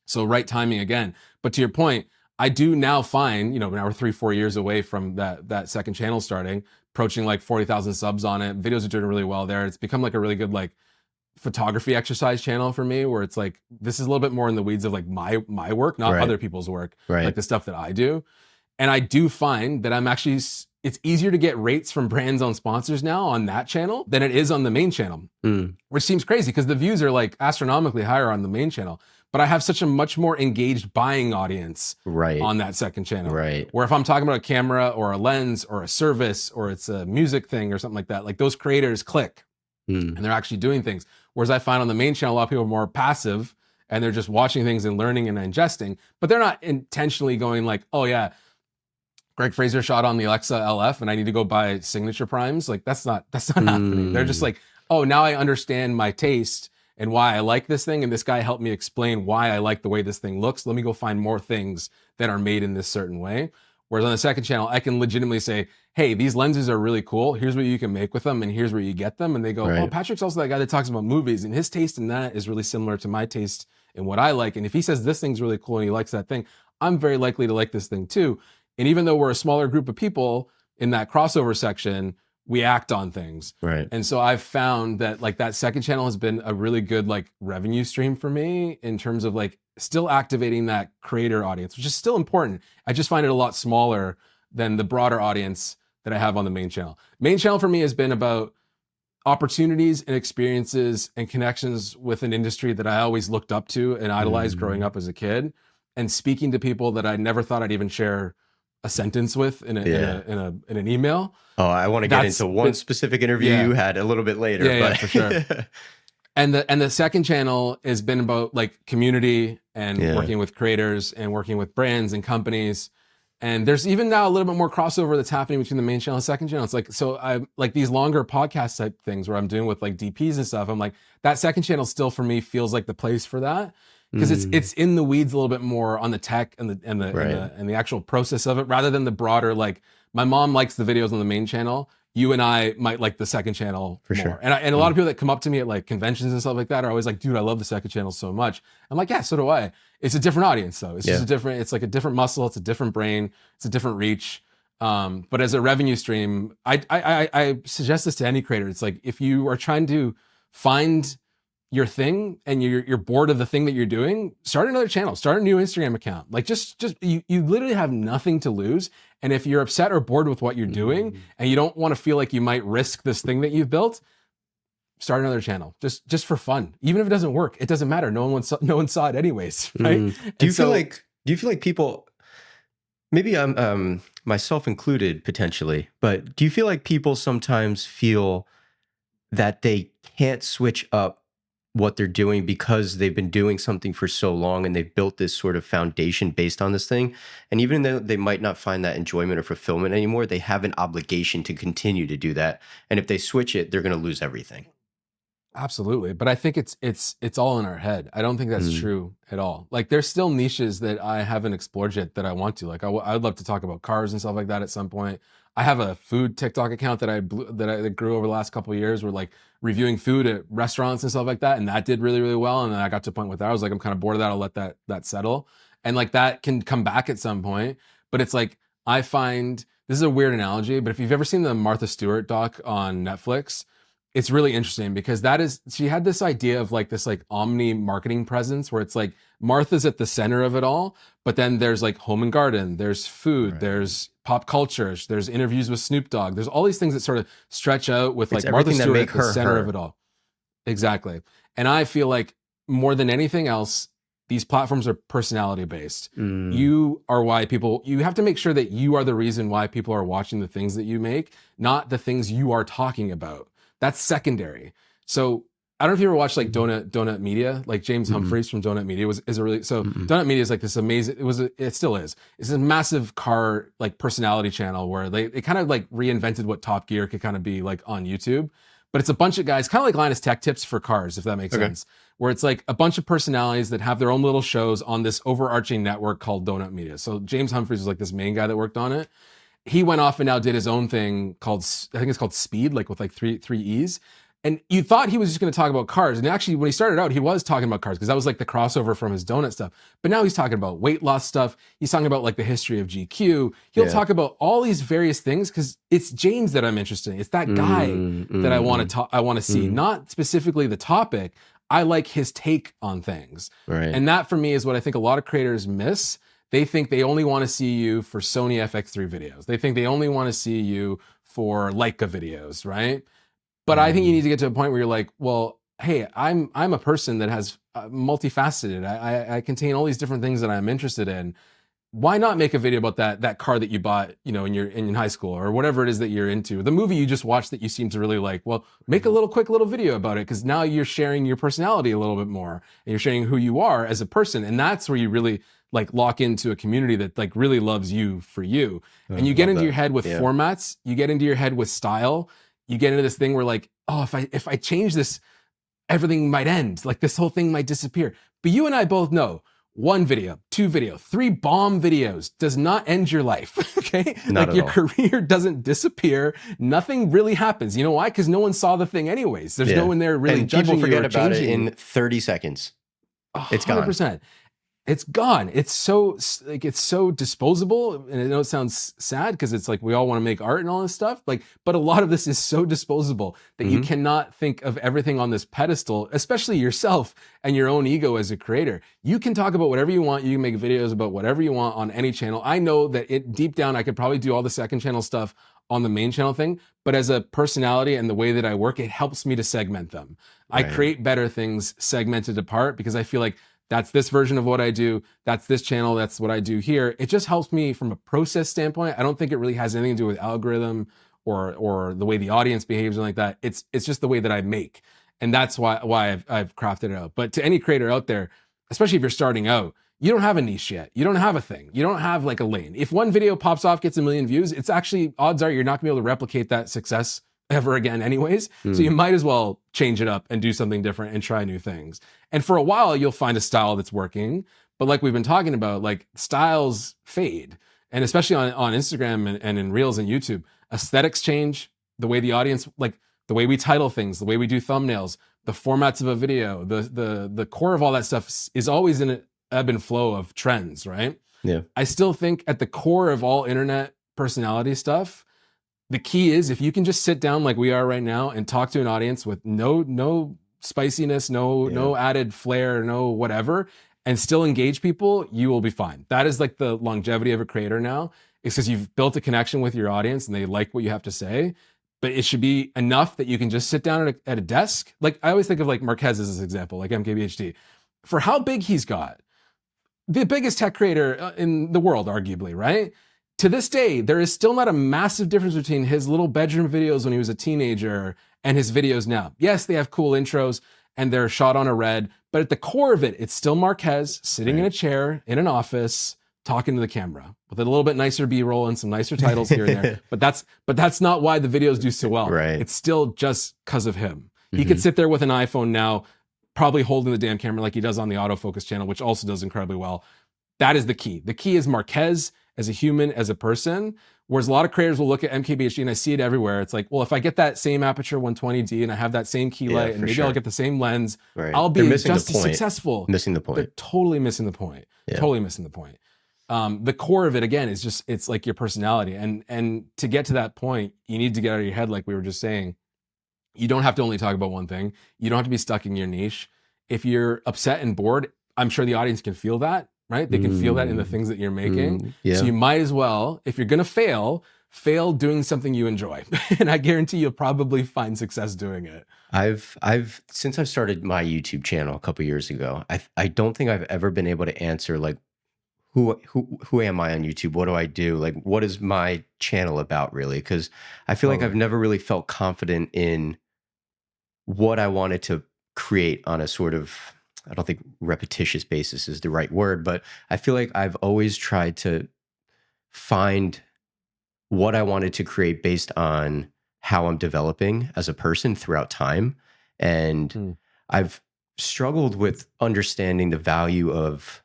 So right timing again. But to your point, I do now find, now we're 3-4 years away from that second channel starting, approaching like 40,000 subs on it. Videos are doing really well there. It's become like a really good like photography exercise channel for me, where it's like this is a little bit more in the weeds of like my work, not Right. other people's work, like Right. the stuff that I do. And I do find that it's easier to get rates from brands on sponsors now on that channel than it is on the main channel, Mm. which seems crazy because the views are like astronomically higher on the main channel. But I have such a much more engaged buying audience Right. on that second channel. Right. Where if I'm talking about a camera or a lens or a service or it's a music thing or something like that, like those creators click Mm. and they're actually doing things. Whereas I find on the main channel, a lot of people are more passive and they're just watching things and learning and ingesting, but they're not intentionally going like, oh yeah, Greg Fraser shot on the Alexa LF and I need to go buy signature primes. Like that's not happening. They're just Mm, like, oh, now I understand my taste and why I like this thing. And this guy helped me explain why I like the way this thing looks. Let me go find more things that are made in this certain way. Whereas on the second channel, I can legitimately say, hey, these lenses are really cool. Here's what you can make with them and here's where you get them. And they go, oh, right. Patrick's also that guy that talks about movies and his taste in that is really similar to my taste in what I like. And if he says this thing's really cool and he likes that thing, I'm very likely to like this thing too. And even though we're a smaller group of people in that crossover section, we act on things. Right. And so I've found that like that second channel has been a really good like revenue stream for me in terms of like still activating that creator audience, which is still important. I just find it a lot smaller than the broader audience that I have on the main channel. Main channel for me has been about opportunities and experiences and connections with an industry that I always looked up to and idolized growing Mm, up as a kid, and speaking to people that I never thought I'd even share a sentence with in yeah. an email. Oh, I want to get That's into one been, specific interview yeah, you had a little bit later, yeah, for sure. but And the second channel has been about like community and yeah. working with creators and working with brands and companies. And there's even now a little bit more crossover that's happening between the main channel and second channel. It's like, so I like these longer podcast type things where I'm doing with like DPs and stuff. I'm like, that second channel still for me feels like the place for that. Because Mm, it's in the weeds a little bit more on the tech and right. the actual process of it, rather than the broader like my mom likes the videos on the main channel. You and I might like the second channel For more. sure. And a lot Mm, of people that come up to me at like conventions and stuff like that are always like, dude, I love the second channel so much. I'm like, yeah, so do I. It's a different audience though. It's just yeah. a different, it's like a different muscle. It's a different brain. It's a different reach. But as a revenue stream, I suggest this to any creator. It's like, if you are trying to find your thing and you're bored of the thing that you're doing, start another channel, start a new Instagram account. Like just you literally have nothing to lose. And if you're upset or bored with what you're doing Mm, and you don't want to feel like you might risk this thing that you've built, start another channel just for fun. Even if it doesn't work, it doesn't matter. No one saw it anyways, right? mm. And so Do you feel like people, maybe I'm myself included potentially, but do you feel like people sometimes feel that they can't switch up what they're doing because they've been doing something for so long and they've built this sort of foundation based on this thing? And even though they might not find that enjoyment or fulfillment anymore, they have an obligation to continue to do that. And if they switch it, they're going to lose everything. absolutely, but I think it's all in our head. I don't think that's Mm, true at all. Like there's still niches that I haven't explored yet that I want to. Like I'd love to talk about cars and stuff like that at some point. I have a food TikTok account that grew over the last couple of years. Where like reviewing food at restaurants and stuff like that, and that did really really well. And then I got to a point with that. I was like, I'm kind of bored of that. I'll let that settle, and like that can come back at some point. But it's like I find this is a weird analogy, but if you've ever seen the Martha Stewart doc on Netflix, it's really interesting because she had this idea of like this like omni marketing presence where it's like Martha's at the center of it all, but then there's like home and garden, there's food, right. there's pop culture, there's interviews with Snoop Dogg, there's all these things that sort of stretch out with It's like Martha everything that Stewart make at the her center of her. it all. Exactly. And I feel like more than anything else, these platforms are personality based. Mm, You are why you have to make sure that you are the reason why people are watching the things that you make, not the things you are talking about. That's secondary. So I don't know if you ever watched like mm, Donut Media, like James mm, Humphreys from Donut Media is a really, so mm, Donut Media is like this amazing, it still is. It's a massive car like personality channel where they kind of like reinvented what Top Gear could kind of be like on YouTube. But it's a bunch of guys, kind of like Linus Tech Tips for cars, if that makes okay. sense, where it's like a bunch of personalities that have their own little shows on this overarching network called Donut Media. So James Humphreys was like this main guy that worked on it. He went off and now did his own thing called, I think it's called Speed, like with like three E's. And you thought he was just going to talk about cars. And actually, when he started out, he was talking about cars because that was like the crossover from his donut stuff. But now he's talking about weight loss stuff. He's talking about like the history of GQ. He'll Yeah. talk about all these various things because it's James that I'm interested in. It's that guy Mm, that I mm, want to mm, talk, I want to see, mm, not specifically the topic. I like his take on things. right. And that for me is what I think a lot of creators miss. They think they only want to see you for Sony FX3 videos. They think they only want to see you for Leica videos, right? But I think you need Mm, to get to a point where you're like, well, hey, I'm a person that has multifaceted. I contain all these different things that I'm interested in. Why not make a video about that car that you bought, you know, in high school or whatever it is that you're into, the movie you just watched that you seem to really like? Well, make a mm, little quick little video about it because now you're sharing your personality a little bit more and you're sharing who you are as a person, and that's where you really like lock into a community that like really loves you for you. And you get Love into your that. head with Yeah. formats, you get into your head with style, you get into this thing where like, oh, if I change this, everything might end. Like this whole thing might disappear. But you and I both know one video, two video, three bomb videos does not end your life. Okay. Not Like at your all. career doesn't disappear. Nothing really happens. You know why? Because no one saw the thing anyways. There's no Yeah. one there really And people judging you forget or about it changing you. in 30 seconds. It's gone. 100%. It's gone. It's so like it's so disposable, and I know it sounds sad because it's like we all want to make art and all this stuff. Like, but a lot of this is so disposable that you Mhm. cannot think of everything on this pedestal, especially yourself and your own ego as a creator. You can talk about whatever you want. You can make videos about whatever you want on any channel. I know that it deep down, I could probably do all the second channel stuff on the main channel thing, but as a personality and the way that I work, it helps me to segment them. I Right. create better things segmented apart because I feel like that's this version of what I do. That's this channel. That's what I do here. It just helps me from a process standpoint. I don't think it really has anything to do with algorithm or the way the audience behaves or like that. It's just the way that I make, and that's why I've crafted it out. But to any creator out there, especially if you're starting out, you don't have a niche yet. You don't have a thing. You don't have like a lane. If one video pops off, gets a million views, it's actually odds are you're not gonna be able to replicate that success ever again anyways. So you might as well change it up and do something different and try new things. And for a while, you'll find a style that's working. But like we've been talking about, like styles fade. And especially on Instagram and in Reels and YouTube, aesthetics change, the way the audience, like the way we title things, the way we do thumbnails, the formats of a video, the core of all that stuff is always in an ebb and flow of trends, right? Yeah. I still think at the core of all internet personality stuff, the key is if you can just sit down like we are right now and talk to an audience with no spiciness, no added flair, no whatever, and still engage people, you will be fine. That is like the longevity of a creator now. It's because you've built a connection with your audience and they like what you have to say. But it should be enough that you can just sit down at a desk. Like I always think of like Marquez as an example, like MKBHD. For how big he's got, the biggest tech creator in the world, arguably, right? To this day, there is still not a massive difference between his little bedroom videos when he was a teenager and his videos now. Yes, they have cool intros and they're shot on a red, but at the core of it, it's still Marquez sitting in a chair in an office talking to the camera with a little bit nicer B-roll and some nicer titles here and there. But that's not why the videos do so well. Right. It's still just because of him. He could sit there with an iPhone now, probably holding the damn camera like he does on the autofocus channel, which also does incredibly well. That is the key. The key is Marquez as a human, as a person. Whereas a lot of creators will look at MKBHD, and I see it everywhere. It's like, well, if I get that same aperture 120D and I have that same key light, and maybe I'll get the same lens, Right. I'll They're be missing just the as point. successful. Missing the point. They're totally missing the point. Totally missing the point. The core of it again is just it's like your personality, and to get to that point, you need to get out of your head, like we were just saying. You don't have to only talk about one thing. You don't have to be stuck in your niche. If you're upset and bored, I'm sure the audience can feel that, right? They can feel that in the things that you're making. Yeah. So you might as well, if you're gonna fail doing something you enjoy. And I guarantee you'll probably find success doing it. I've since I've started my YouTube channel a couple years ago, I don't think I've ever been able to answer like who am I on YouTube? What do I do? Like what is my channel about really? Because I feel like I've never really felt confident in what I wanted to create on a sort of, I don't think repetitious basis is the right word, but I feel like I've always tried to find what I wanted to create based on how I'm developing as a person throughout time. And I've struggled with understanding the value of,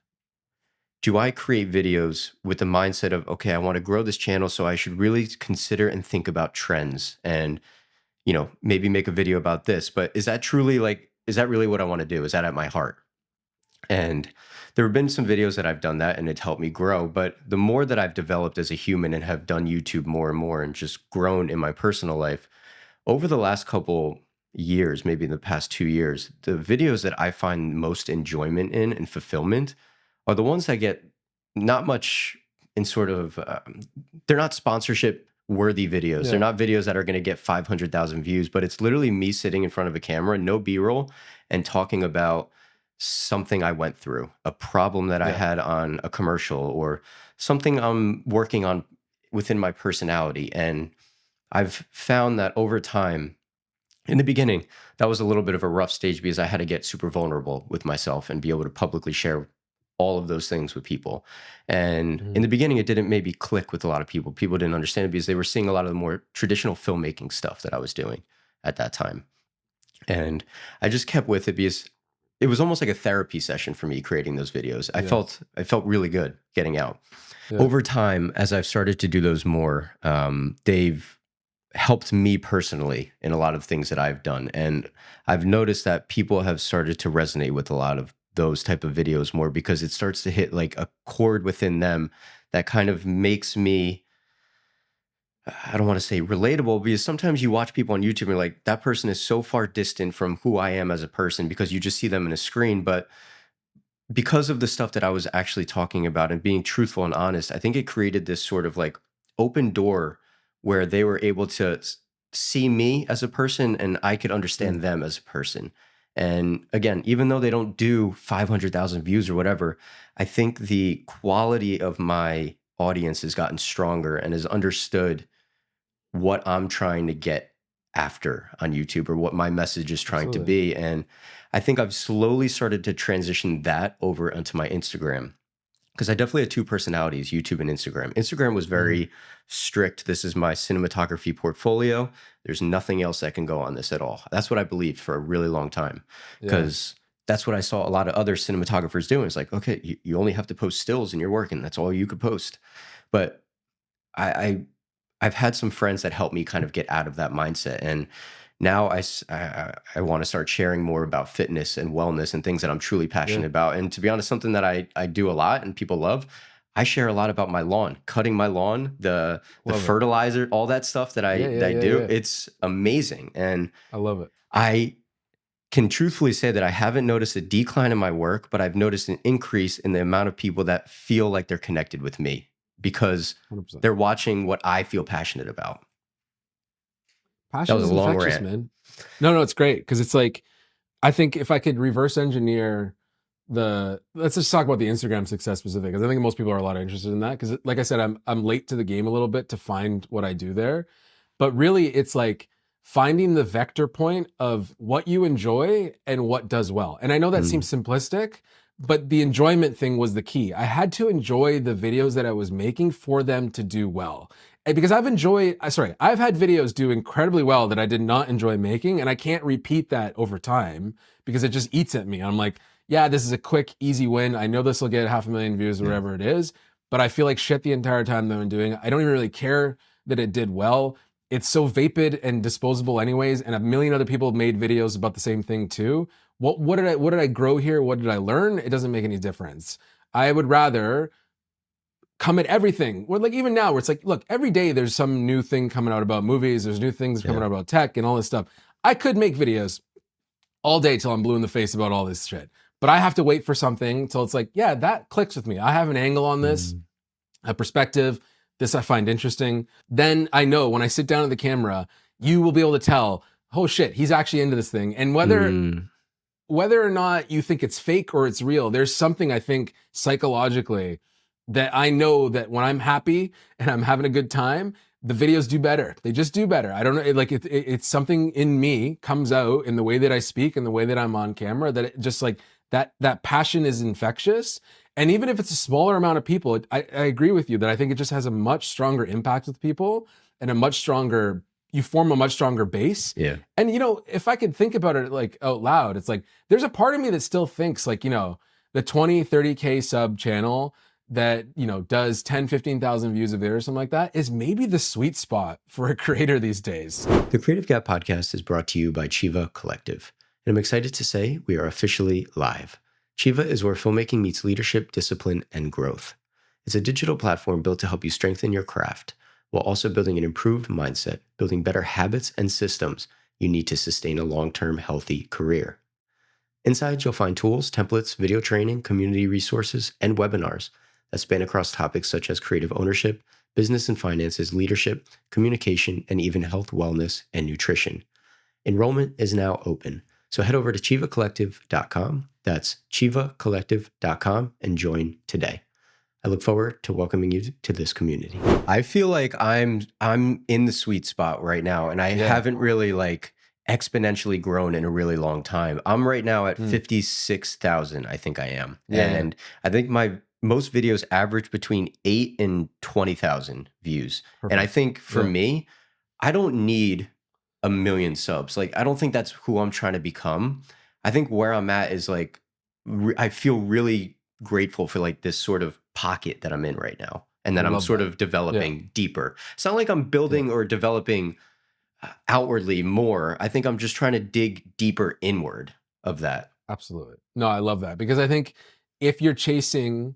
do I create videos with the mindset of, okay, I want to grow this channel, so I should really consider and think about trends and, you know, maybe make a video about this, but is that truly like, is that really what I want to do? Is that at my heart? And there have been some videos that I've done that and it's helped me grow. But the more that I've developed as a human and have done YouTube more and more and just grown in my personal life, over the last couple years, maybe in the past 2 years, the videos that I find most enjoyment in and fulfillment are the ones that get not much in sort of, they're not sponsorship worthy videos. Yeah. They're not videos that are going to get 500,000 views, but it's literally me sitting in front of a camera, no B-roll, and talking about something I went through, a problem that I had on a commercial or something I'm working on within my personality. And I've found that over time, in the beginning, that was a little bit of a rough stage because I had to get super vulnerable with myself and be able to publicly share all of those things with people. And in the Mhm. beginning, it didn't maybe click with a lot of people. People didn't understand it because they were seeing a lot of the more traditional filmmaking stuff that I was doing at that time. And I just kept with it because it was almost like a therapy session for me creating those videos. Yeah. I felt really good getting out. Yeah. Over time, as I've started to do those more, they've helped me personally in a lot of things that I've done. And I've noticed that people have started to resonate with a lot of those type of videos more because it starts to hit like a chord within them that kind of makes me, I don't want to say relatable, because sometimes you watch people on YouTube and you're like, that person is so far distant from who I am as a person because you just see them in a screen. But because of the stuff that I was actually talking about and being truthful and honest, I think it created this sort of like open door where they were able to see me as a person and I could understand Mm. them as a person. And again, even though they don't do 500,000 views or whatever, I think the quality of my audience has gotten stronger and has understood what I'm trying to get after on YouTube or what my message is trying to Absolutely. be. And I think I've slowly started to transition that over onto my Instagram because I definitely had two personalities, YouTube and Instagram. Instagram was Mhm. very strict. This is my cinematography portfolio. There's nothing else that can go on this at all. That's what I believed for a really long time Yeah. because that's what I saw a lot of other cinematographers doing. It's like, okay, you only have to post stills and you're working. That's all you could post. But I I've had some friends that helped me kind of get out of that mindset, and now I want to start sharing more about fitness and wellness and things that I'm truly Yeah. passionate about. And to be honest, something that I do a lot and people love. I share a lot about my lawn, cutting my lawn, the Love it. fertilizer, all that stuff Yeah. that Yeah. I Yeah. do. Yeah. It's amazing, and I love it. I can truthfully say that I haven't noticed a decline in my work, but I've noticed an increase in the amount of people that feel like they're connected with me because 100%. they're watching what I feel passionate about. That Passion was a is long infectious, rant. man. No, no, it's great because it's like I think if I could reverse engineer let's just talk about the Instagram success specific because I think most people are a lot interested in that because like I said I'm late to the game a little bit to find what I do there. But really it's like finding the vector point of what you enjoy and what does well. And I know that Mm, seems simplistic, but the enjoyment thing was the key. I had to enjoy the videos that I was making for them to do well. And because I've had videos do incredibly well that I did not enjoy making, and I can't repeat that over time because it just eats at me. I'm like, yeah, this is a quick, easy win. I know this will get 500,000 views or yeah. whatever it is, but I feel like shit the entire time that I'm doing it. I don't even really care that it did well. It's so vapid and disposable anyways, and a million other people have made videos about the same thing too. What did I grow here? What did I learn? It doesn't make any difference. I would rather come at everything. Where like even now, where it's like, look, every day there's some new thing coming out about movies, there's new things coming Yeah. out about tech and all this stuff. I could make videos all day till I'm blue in the face about all this shit. But I have to wait for something till it's like, yeah, that clicks with me. I have an angle on this, Mm, a perspective. This I find interesting. Then I know when I sit down at the camera, you will be able to tell, oh shit, he's actually into this thing. And mm, whether or not you think it's fake or it's real, there's something I think psychologically that I know that when I'm happy and I'm having a good time, the videos do better. They just do better. I don't know, it's something in me comes out in the way that I speak and the way that I'm on camera that it just like that passion is infectious. And even if it's a smaller amount of people, I agree with you that I think it just has a much stronger impact with people and a much stronger, you form a much stronger base. yeah. And if I could think about it like out loud, it's like there's a part of me that still thinks like, the 20, 30K sub channel that, does 10, 15,000 views a video or something like that is maybe the sweet spot for a creator these days. The Creative Gap podcast is brought to you by Chiva Collective. And I'm excited to say we are officially live. Chiva is where filmmaking meets leadership, discipline, and growth. It's a digital platform built to help you strengthen your craft while also building an improved mindset, building better habits and systems you need to sustain a long-term healthy career. Inside, you'll find tools, templates, video training, community resources, and webinars that span across topics such as creative ownership, business and finances, leadership, communication, and even health, wellness, and nutrition. Enrollment is now open, so head over to chivacollective.com. That's chivacollective.com and join today. I look forward to welcoming you to this community. I feel like I'm in the sweet spot right now, and I Yeah. haven't really like exponentially grown in a really long time. I'm right now at Mm. 56,000, I think I am. Yeah, yeah. And I think my most videos average between 8 and 20,000 views. And I Perfect. think for Yeah. me, I don't need a million subs. Like, I don't think that's who I'm trying to become. I think where I'm at is like, I feel really grateful for like this sort of pocket that I'm in right now, and I that I'm love sort that. of Yeah. developing deeper. It's not like I'm Yeah. building or developing outwardly more. I think I'm just trying to dig deeper inward of that. Absolutely. No, I love that because I think if you're chasing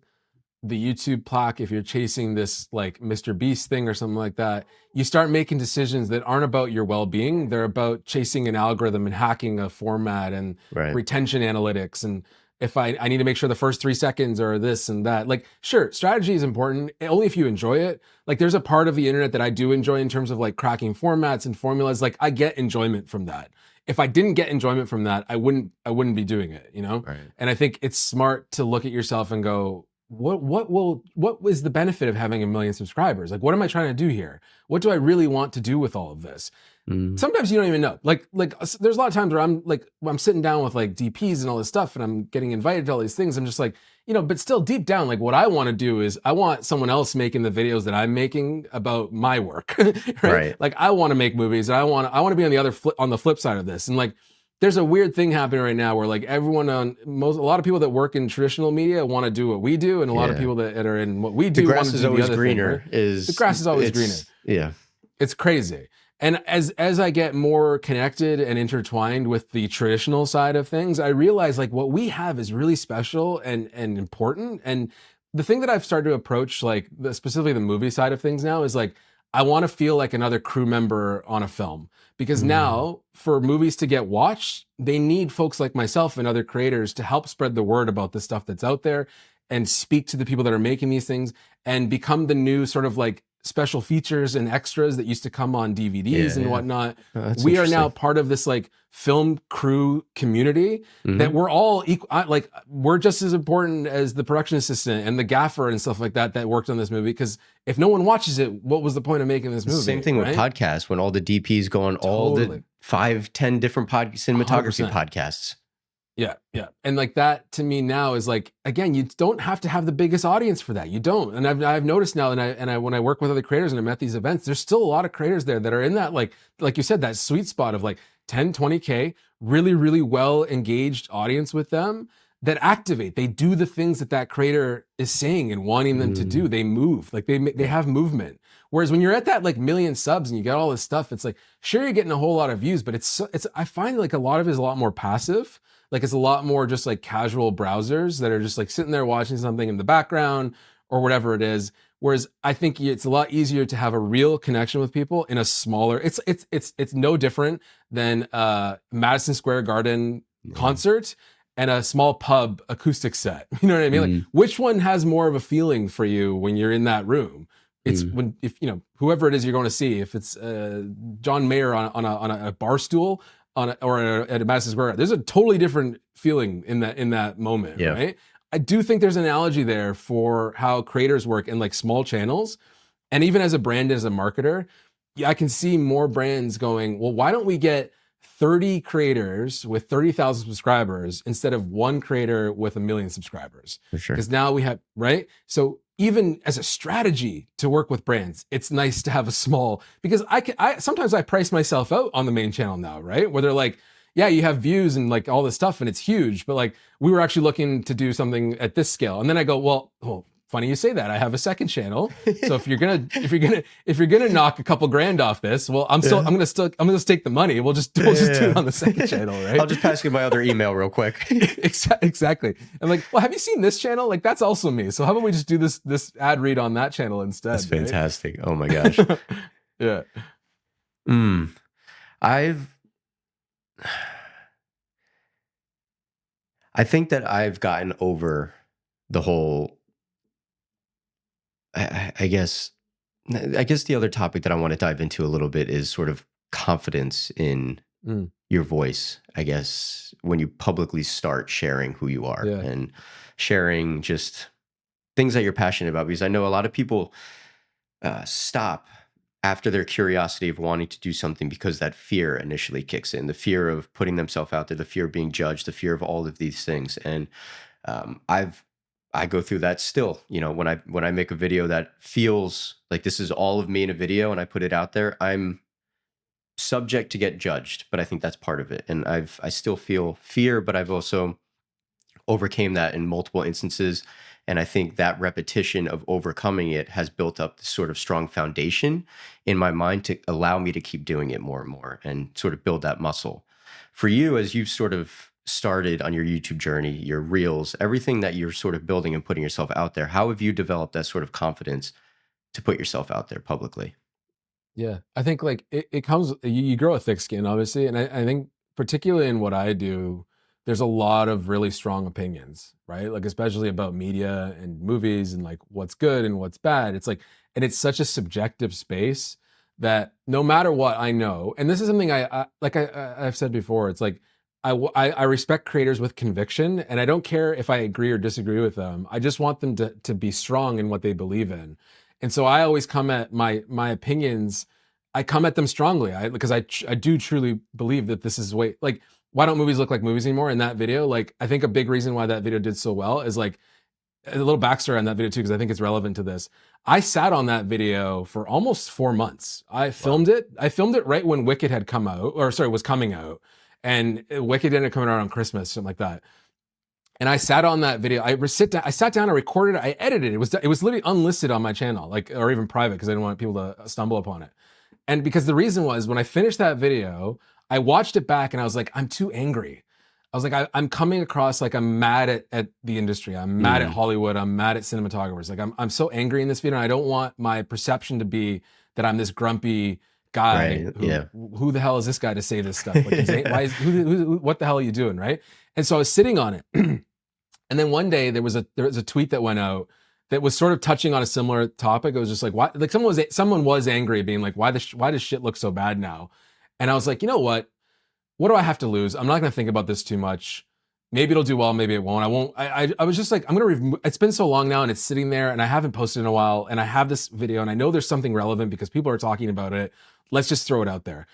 the YouTube plaque, if you're chasing this like Mr. Beast thing or something like that, you start making decisions that aren't about your well-being. They're about chasing an algorithm and hacking a format and Right. retention analytics. And if I need to make sure the first 3 seconds are this and that, like, sure, strategy is important only if you enjoy it. Like there's a part of the internet that I do enjoy in terms of like cracking formats and formulas. Like I get enjoyment from that. If I didn't get enjoyment from that, I wouldn't be doing it, you know? Right. And I think it's smart to look at yourself and go, what is the benefit of having 1 million subscribers? Like, what am I trying to do here? What do I really want to do with all of this? Mm. Sometimes you don't even know. Like there's a lot of times where I'm sitting down with like DPs and all this stuff, and I'm getting invited to all these things. I'm just like, but still deep down, like what I want to do is I want someone else making the videos that I'm making about my work, right? Right. Like I want to make movies, and I want to be on the flip side of this, and like there's a weird thing happening right now where like a lot of people that work in traditional media want to do what we do, and a lot of Yeah. people that are in what we The do want grass to is do the always other thing, right? greener The is grass is always greener. yeah. It's crazy. And as I get more connected and intertwined with the traditional side of things, I realize like what we have is really special and important. And the thing that I've started to approach, like specifically the movie side of things now, is like I want to feel like another crew member on a film. Because Mm. now for movies to get watched, they need folks like myself and other creators to help spread the word about the stuff that's out there and speak to the people that are making these things and become the new sort of like special features and extras that used to come on DVDs Yeah, and yeah. whatnot. Oh, that's We are now interesting. part of this like film crew community that Mhm. we're all equal. Like we're just as important as the production assistant and the gaffer and stuff like that worked on this movie. Because if no one watches it, what was the point of making this It's the same movie, thing with right? podcasts when all the DPs go on all the Totally, 5, 10 different cinematography 100%. podcasts. Yeah, yeah. And like that to me now is like, again, you don't have to have the biggest audience for that. You don't. And I've noticed now, and I when I work with other creators and I'm at these events, there's still a lot of creators there that are in that like you said, that sweet spot of like 10, 20K, really, really well engaged audience with them that activate. They do the things that that creator is saying and wanting them to do. Mm. They move, like they Yeah. have movement. Whereas when you're at that like million subs and you got all this stuff, it's like, sure, you're getting a whole lot of views, but I find like a lot of it is a lot more passive. Like it's a lot more just like casual browsers that are just like sitting there watching something in the background or whatever it is. Whereas I think it's a lot easier to have a real connection with people in a smaller. It's no different than Madison Square Garden Yeah. concert and a small pub acoustic set. You know what I mean? Like Mm. which one has more of a feeling for you when you're in that room? It's Mm. when if whoever it is you're going to see. If it's John Mayer on a bar stool at a Madison Square Garden, there's a totally different feeling in that moment, Yeah. right? I do think there's an analogy there for how creators work in like small channels, and even as a brand, as a marketer, yeah, I can see more brands going, well, why don't we get 30 creators with 30,000 subscribers instead of one creator with 1 million subscribers? For sure. Because now we have, right? So even as a strategy to work with brands, it's nice to have a small, because I sometimes I price myself out on the main channel now, right? Where they're like, yeah, you have views and like all this stuff and it's huge, but like we were actually looking to do something at this scale. And then I go, well, funny you say that. I have a second channel. So if you're gonna knock a couple grand off this, well, I'm Yeah. gonna take the money. We'll just do it on the second channel, right? I'll just pass you my other email real quick. Exactly. I'm like, well, have you seen this channel? Like that's also me. So how about we just do this ad read on that channel instead? That's Right? fantastic. Oh my gosh. Yeah. Mm. I've I think that I've gotten over the whole I guess the other topic that I want to dive into a little bit is sort of confidence in Mm, your voice. I guess when you publicly start sharing who you are yeah. and sharing just things that you're passionate about, because I know a lot of people stop after their curiosity of wanting to do something because that fear initially kicks in, the fear of putting themselves out there, the fear of being judged, the fear of all of these things. And I've I go through that still. You know, when I make a video that feels like this is all of me in a video and I put it out there, I'm subject to get judged, but I think that's part of it. And I still feel fear, but I've also overcame that in multiple instances. And I think that repetition of overcoming it has built up this sort of strong foundation in my mind to allow me to keep doing it more and more and sort of build that muscle. For you, as you've sort of started on your YouTube journey, your reels, everything that you're sort of building and putting yourself out there, how have you developed that sort of confidence to put yourself out there publicly? Yeah, I think like it comes, you grow a thick skin, obviously. And I think particularly in what I do, there's a lot of really strong opinions, right? Like, especially about media and movies and like what's good and what's bad. It's like, and it's such a subjective space that no matter what I know, and this is something I've said before, it's like, I respect creators with conviction, and I don't care if I agree or disagree with them. I just want them to be strong in what they believe in. And so I always come at my opinions, I come at them strongly. Because I do truly believe that this is way, like, why don't movies look like movies anymore? In that video, like, I think a big reason why that video did so well is like a little backstory on that video too, because I think it's relevant to this. I sat on that video for almost 4 months. Wow. I filmed it right when Wicked had come out, or sorry, was coming out, and Wicked ended up coming out on Christmas, something like that. And I sat on that video. I sat down, I recorded it, I edited it. It was literally unlisted on my channel, like, or even private, because I didn't want people to stumble upon it. And because the reason was, when I finished that video, I watched it back and I was like, I'm too angry. I was like, I'm coming across like I'm mad at the industry. I'm mad at Mm, Hollywood. I'm mad at cinematographers. Like, I'm so angry in this video. And I don't want my perception to be that I'm this grumpy guy right. Yeah. who the hell is this guy to say this stuff? Like, why is, what the hell are you doing? Right. And so I was sitting on it. And then one day there was a tweet that went out that was sort of touching on a similar topic. It was just like, why, like, someone was angry, being like, why does shit look so bad now? And I was like, you know what do I have to lose? I'm not going to think about this too much. Maybe it'll do well, maybe it won't. I won't. I was just like, I'm going to. It's been so long now, and it's sitting there, and I haven't posted in a while, and I have this video, and I know there's something relevant because people are talking about it. Let's just throw it out there.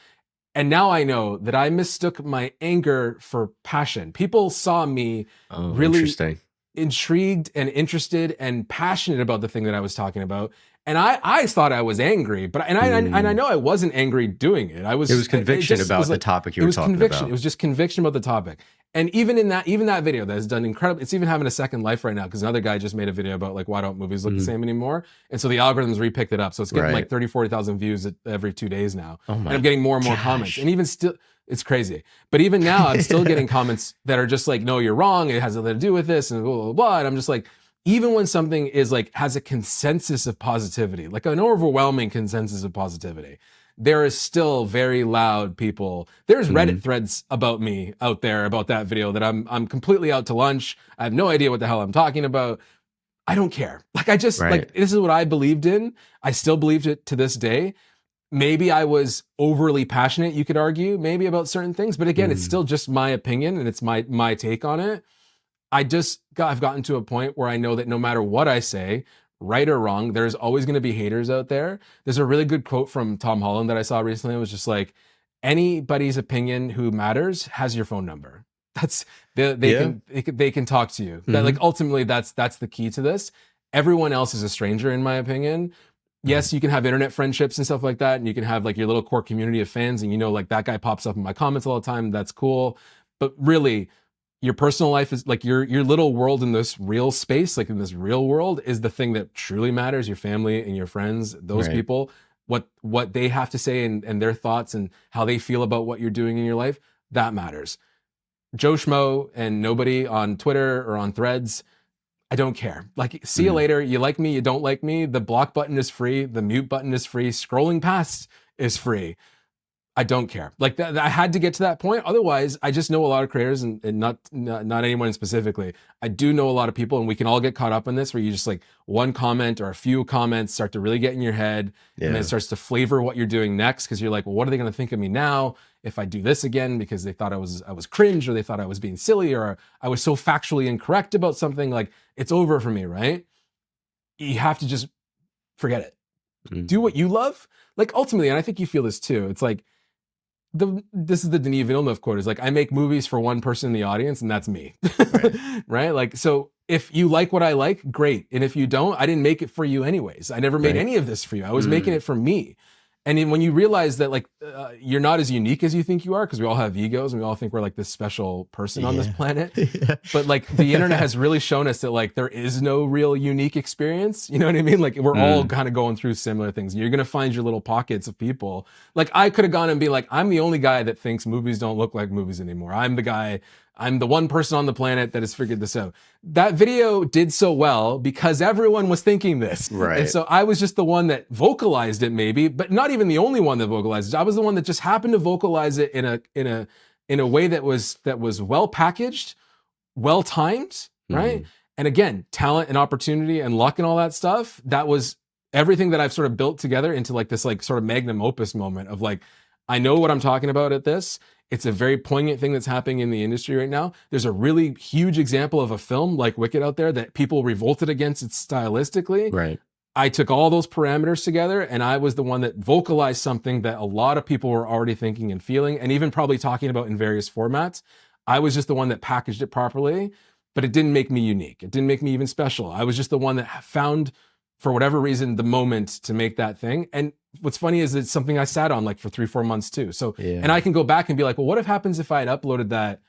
And now I know that I mistook my anger for passion. People saw me Oh, really interesting. intrigued and interested and passionate about the thing that I was talking about. And I thought I was angry, but and I Mm. know I wasn't angry doing it. I It was, was it conviction just about was the like, topic you it were was talking conviction. It about. was just conviction about the topic. And even that video that has done incredible, it's even having a second life right now, because another guy just made a video about like, why don't movies look the Mm, same anymore? And so the algorithms repicked it up. So it's getting like right. 30, 40,000 views every 2 days now. Oh And I'm my getting more and more comments. And gosh. even still, it's crazy. But even now, I'm still getting comments that are just like, no, you're wrong. It has nothing to do with this, and blah, blah, blah. And I'm just like, even when something is like, has a consensus of positivity, like an overwhelming consensus of positivity, there is still very loud people. There's Reddit Mhm. threads about me out there about that video that I'm completely out to lunch. I have no idea what the hell I'm talking about. I don't care. Like, I just, Right. like, this is what I believed in. I still believed it to this day. Maybe I was overly passionate, you could argue, maybe, about certain things, but again, it's Mm, still just my opinion and it's my take on it. I've gotten to a point where I know that no matter what I say, right or wrong, there's always going to be haters out there. There's a really good quote from Tom Holland that I saw recently. It was just like, anybody's opinion who matters has your phone number. That's, yeah. they can talk to you. That, like, Mhm. ultimately, that's the key to this. Everyone else is a stranger, in my opinion. Right. Yes, you can have internet friendships and stuff like that, and you can have like your little core community of fans, and like, that guy pops up in my comments all the time. That's cool. But really, your personal life is like your little world in this real space, like in this real world, is the thing that truly matters. Your family and your friends, those Right. people, what they have to say, and their thoughts and how they feel about what you're doing in your life, that matters. Joe Schmo and nobody on Twitter or on Threads, I don't care. Like, see you Mm. later. You like me, you don't like me. The block button is free. The mute button is free. Scrolling past is free. I don't care. Like, that, I had to get to that point. Otherwise, I just know a lot of creators, and not anyone specifically. I do know a lot of people, and we can all get caught up in this, where you just like, one comment or a few comments start to really get in your head, and then it Yeah. starts to flavor what you're doing next, because you're like, well, what are they going to think of me now if I do this again, because they thought I was cringe, or they thought I was being silly, or I was so factually incorrect about something. Like, it's over for me, right? You have to just forget it. Mm. do what you love. Like ultimately, and I think you feel this too. It's like this is the Denis Villeneuve quote, is like, I make movies for one person in the audience, and that's me. Right. Right? Like, so if you like what I like, great. And if you don't, I didn't make it for you anyways. I never made Right. any of this for you. I was making Mm. it for me. And then when you realize that, like, you're not as unique as you think you are, because we all have egos and we all think we're like this special person on this Yeah. planet. Yeah. But like the internet has really shown us that like there is no real unique experience. You know what I mean? Like we're all Mm. kind of going through similar things. You're gonna find your little pockets of people. Like I could have gone and be like, I'm the only guy that thinks movies don't look like movies anymore. I'm the one person on the planet that has figured this out. That video did so well because everyone was thinking this. And Right. so I was just the one that vocalized it maybe, but not even the only one that vocalized it. I was the one that just happened to vocalize it in a way that was well packaged, well timed, right? Mm. And again, talent and opportunity and luck and all that stuff. That was everything that I've sort of built together into like this like sort of magnum opus moment of like, I know what I'm talking about at this. It's a very poignant thing that's happening in the industry right now. There's a really huge example of a film like Wicked out there that people revolted against it stylistically. Right. I took all those parameters together and I was the one that vocalized something that a lot of people were already thinking and feeling and even probably talking about in various formats. I was just the one that packaged it properly, but it didn't make me unique. It didn't make me even special. I was just the one that found, for whatever reason, the moment to make that thing. And what's funny is it's something I sat on like for 3-4 months too. So, Yeah. and I can go back and be like, well, what if happens if I had uploaded that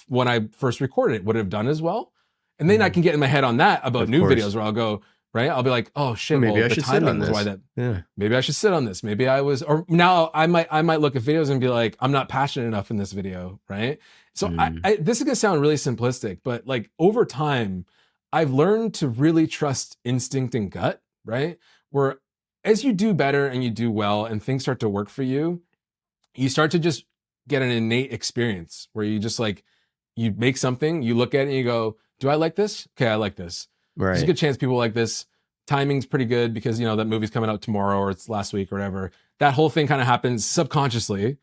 when I first recorded it? Would it have done as well? And then I can get in my head on that about Of new course. videos where I'll go, right? I'll be like, oh shit, Maybe well, I the should sit timing on was this. why that. Yeah. Maybe I should sit on this. Maybe I was, or now I might look at videos and be like, I'm not passionate enough in this video, right? So Mm. this is gonna sound really simplistic, but like over time, I've learned to really trust instinct and gut, right? Where as you do better and you do well and things start to work for you, you start to just get an innate experience where you just like, you make something, you look at it and you go, do I like this? Okay, I like this. There's a Right. good chance people like this. Timing's pretty good because, you know, that movie's coming out tomorrow or it's last week or whatever. That whole thing kind of happens subconsciously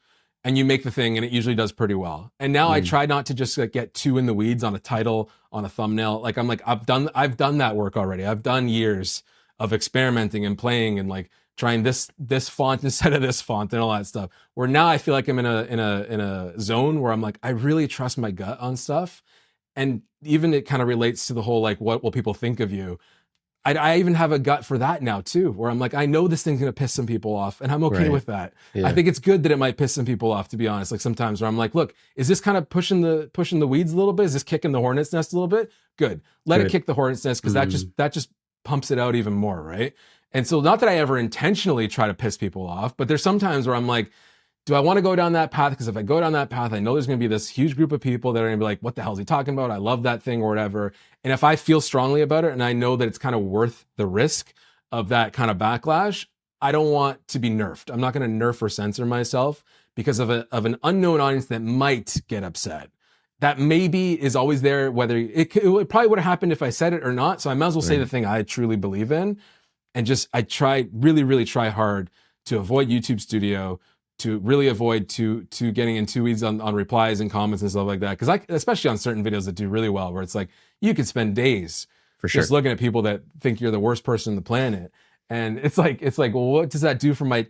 and you make the thing and it usually does pretty well. And now I Mm. try not to just like get too in the weeds on a title, on a thumbnail. Like I'm like, I've done that work already. I've done years of experimenting and playing and like trying this font instead of this font and all that stuff. Where now I feel like I'm in a zone where I'm like, I really trust my gut on stuff. And even it kind of relates to the whole like, what will people think of you? I even have a gut for that now too, where I'm like, I know this thing's gonna piss some people off, and I'm okay Right. with that. Yeah. I think it's good that it might piss some people off, to be honest. Like sometimes where I'm like, look, is this kind of pushing the weeds a little bit? Is this kicking the hornet's nest a little bit? Good. Let it Good. kick the hornet's nest because that just pumps it out even more, right? And so not that I ever intentionally try to piss people off, but there's sometimes where I'm like, do I want to go down that path? Because if I go down that path, I know there's going to be this huge group of people that are going to be like, what the hell is he talking about? I love that thing or whatever. And if I feel strongly about it and I know that it's kind of worth the risk of that kind of backlash, I don't want to be nerfed. I'm not going to nerf or censor myself because of an unknown audience that might get upset. That maybe is always there, whether it probably would have happened if I said it or not. So I might as well say the thing I truly believe in. And just, I really try hard to avoid YouTube Studio, to really avoid to getting into weeds on replies and comments and stuff like that. Because especially on certain videos that do really well, where it's like you could spend days For sure. just looking at people that think you're the worst person on the planet. And it's like, well, what does that do for my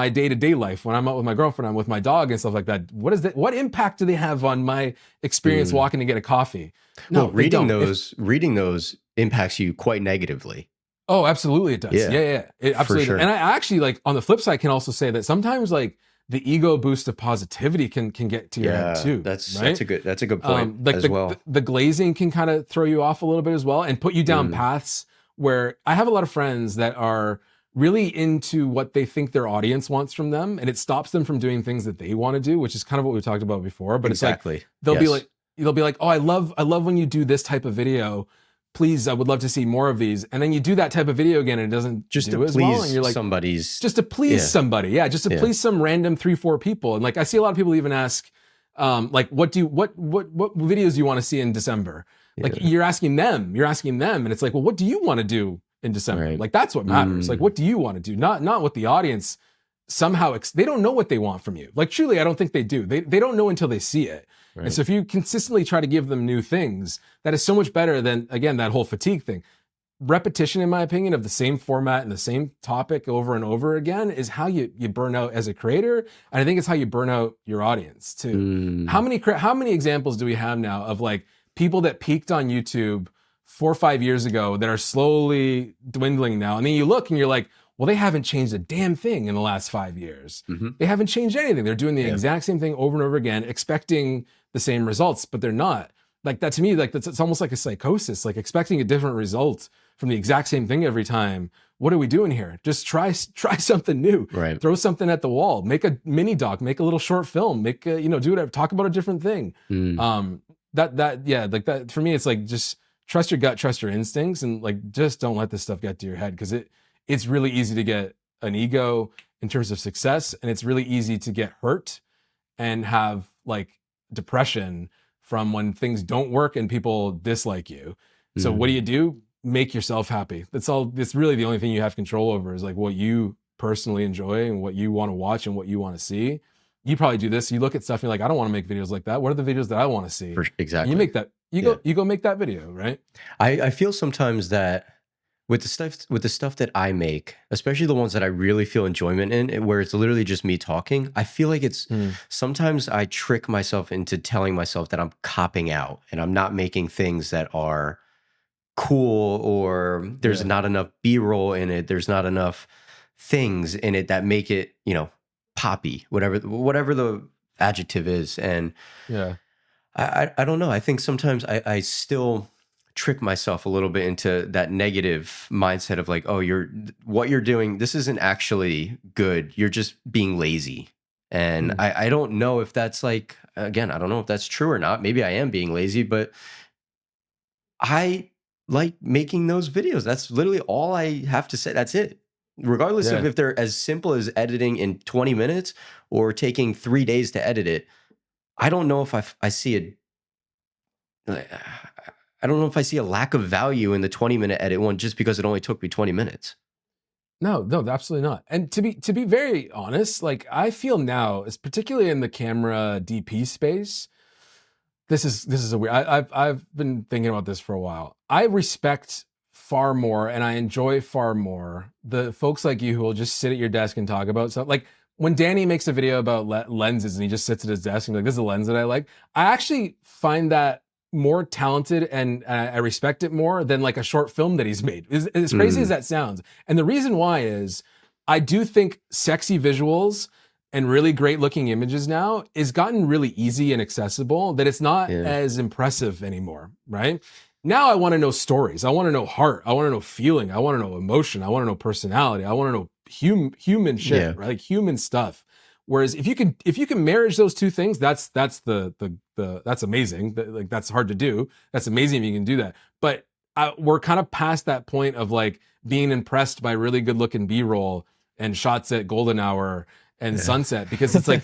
day-to-day life? When I'm out with my girlfriend, I'm with my dog and stuff like that. What impact do they have on my experience walking to get a coffee? No, Well, reading those impacts you quite negatively. Oh, absolutely it does. Yeah. It absolutely sure. does. And I actually, like, on the flip side, can also say that sometimes like the ego boost of positivity can get to your head too. That's right? a good point Like as the, well. the glazing can kind of throw you off a little bit as well and put you down paths where I have a lot of friends that are really into what they think their audience wants from them, and it stops them from doing things that they want to do, which is kind of what we talked about before. But Exactly. It's like they'll be like, oh, I love when you do this type of video. Please, I would love to see more of these. And then you do that type of video again, and it doesn't Just do to as well. And please you're like, somebody's. just to please somebody. Yeah, just to please some random 3-4 people. And like I see a lot of people even ask, like, what videos do you want to see in December? Like you're asking them, and it's like, well, what do you want to do in December? Right. Like that's what matters. Like, what do you want to do? Not what the audience somehow they don't know what they want from you. Like truly, I don't think they do. They don't know until they see it. Right. And so if you consistently try to give them new things, that is so much better than, again, that whole fatigue thing. repetition, in my opinion, of the same format and the same topic over and over again is how you burn out as a creator, and I think it's how you burn out your audience too. Mm, How many examples do we have now of like people that peaked on YouTube 4 or 5 years ago that are slowly dwindling now, and then you look and you're like, well, they haven't changed a damn thing in the last 5 years. mhm. They haven't changed anything. They're doing the Yeah. exact same thing over and over again, expecting the same results, but they're not. Like that to me, like it's almost like a psychosis, like expecting a different result from the exact same thing every time. What are we doing here? Just try something new. Right. Throw something at the wall. Make a mini doc. Make a little short film. Make a, do whatever. Talk about a different thing. Mm, Yeah, like that for me. It's like just trust your gut, trust your instincts, and like just don't let this stuff get to your head, because it's really easy to get an ego in terms of success, and it's really easy to get hurt and have like depression from when things don't work and people dislike you. So what mm. do? Make yourself happy. That's all. It's really the only thing you have control over, is like what you personally enjoy and what you want to watch and what you want to see. You probably do this. You look at stuff and you're like, I don't want to make videos like that. What are the videos that I want to see? And you Exactly. make that. You Yeah. go make that video, right? I feel sometimes that with the stuff that I make, especially the ones that I really feel enjoyment in, where it's literally just me talking, I feel like it's Mm, sometimes I trick myself into telling myself that I'm copping out and I'm not making things that are cool, or there's yeah, not enough B-roll in it, there's not enough things in it that make it, poppy, whatever the adjective is. And yeah, I don't know. I think sometimes I still trick myself a little bit into that negative mindset of like, oh, what you're doing, this isn't actually good. You're just being lazy. And mm, I don't know if that's like, again, I don't know if that's true or not. Maybe I am being lazy, but I like making those videos. That's literally all I have to say. That's it. Regardless of yeah. if they're as simple as editing in 20 minutes or taking 3 days to edit it, I don't know if I see I don't know if I see a lack of value in the 20-minute edit one just because it only took me 20 minutes. No, no, absolutely not. And to be very honest, like I feel now, is particularly in the camera DP space, this is a weird. I've been thinking about this for a while. I respect far more and I enjoy far more the folks like you who will just sit at your desk and talk about stuff. Like when Danny makes a video about lenses and he just sits at his desk and like, this is a lens that I like. I actually find that more talented, and I respect it more than like a short film that he's made. As crazy as Mm, that sounds. And the reason why is I do think sexy visuals and really great looking images now is gotten really easy and accessible, that it's not yeah. as impressive anymore, right? Now I want to know stories. I want to know heart. I want to know feeling. I want to know emotion. I want to know personality. I want to know human shit, Yeah. right? Like human stuff. Whereas if you can marriage those two things, that's the that's amazing. Like that's hard to do. That's amazing if you can do that. But we're kind of past that point of like being impressed by really good looking B-roll and shots at golden hour and Yeah. sunset, because it's like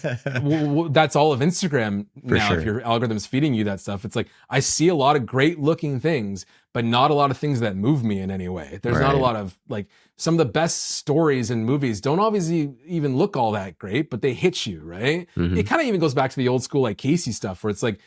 that's all of Instagram For now. If sure. your algorithm's feeding you that stuff, it's like I see a lot of great looking things, but not a lot of things that move me in any way. There's not a Right. lot of like some of the best stories in movies don't obviously even look all that great, but they hit you, right? It Hmm. kind of even goes back to the old school like Casey stuff, where it's like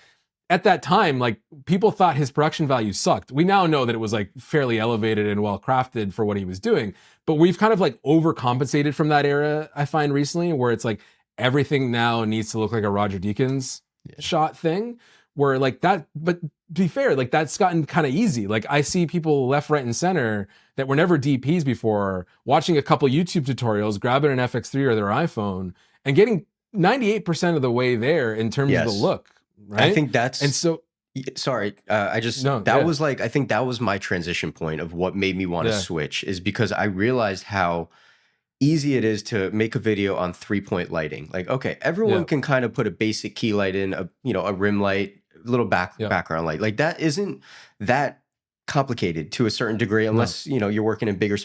at that time, like people thought his production value sucked. We now know that it was like fairly elevated and well crafted for what he was doing, but we've kind of like overcompensated from that era. I find recently, where it's like everything now needs to look like a Roger Deakins Yeah. shot thing, where like that. But to be fair, like that's gotten kind of easy. Like I see people left, right, and center that were never DPs before, watching a couple YouTube tutorials, grabbing an FX3 or their iPhone, and getting 98% of the way there in terms of the Yes. look, I right? think And that's, so, sorry. no, That yeah, was like, I think that was my transition point of what made me want to yeah, switch, is because I realized how easy it is to make a video on 3-point lighting. Like, okay, everyone yeah, can kind of put a basic key light in, a rim light, little yeah, background light. Like that isn't that complicated to a certain degree, no, unless, you're working in bigger,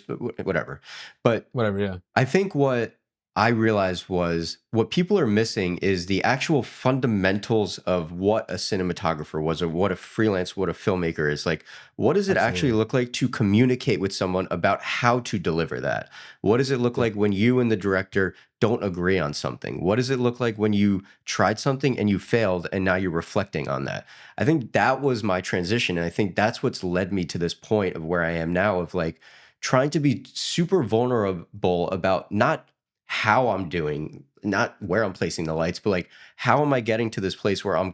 whatever. But whatever, yeah, I think what I realized was what people are missing is the actual fundamentals of what a cinematographer was, or what a freelance, what a filmmaker is. Like, what does it actually Absolutely. look like to communicate with someone about how to deliver that? What does it look Yeah. like when you and the director don't agree on something? What does it look like when you tried something and you failed and now you're reflecting on that? I think that was my transition. And I think that's what's led me to this point of where I am now, of like trying to be super vulnerable about not how I'm doing, not where I'm placing the lights, but like how am I getting to this place where I'm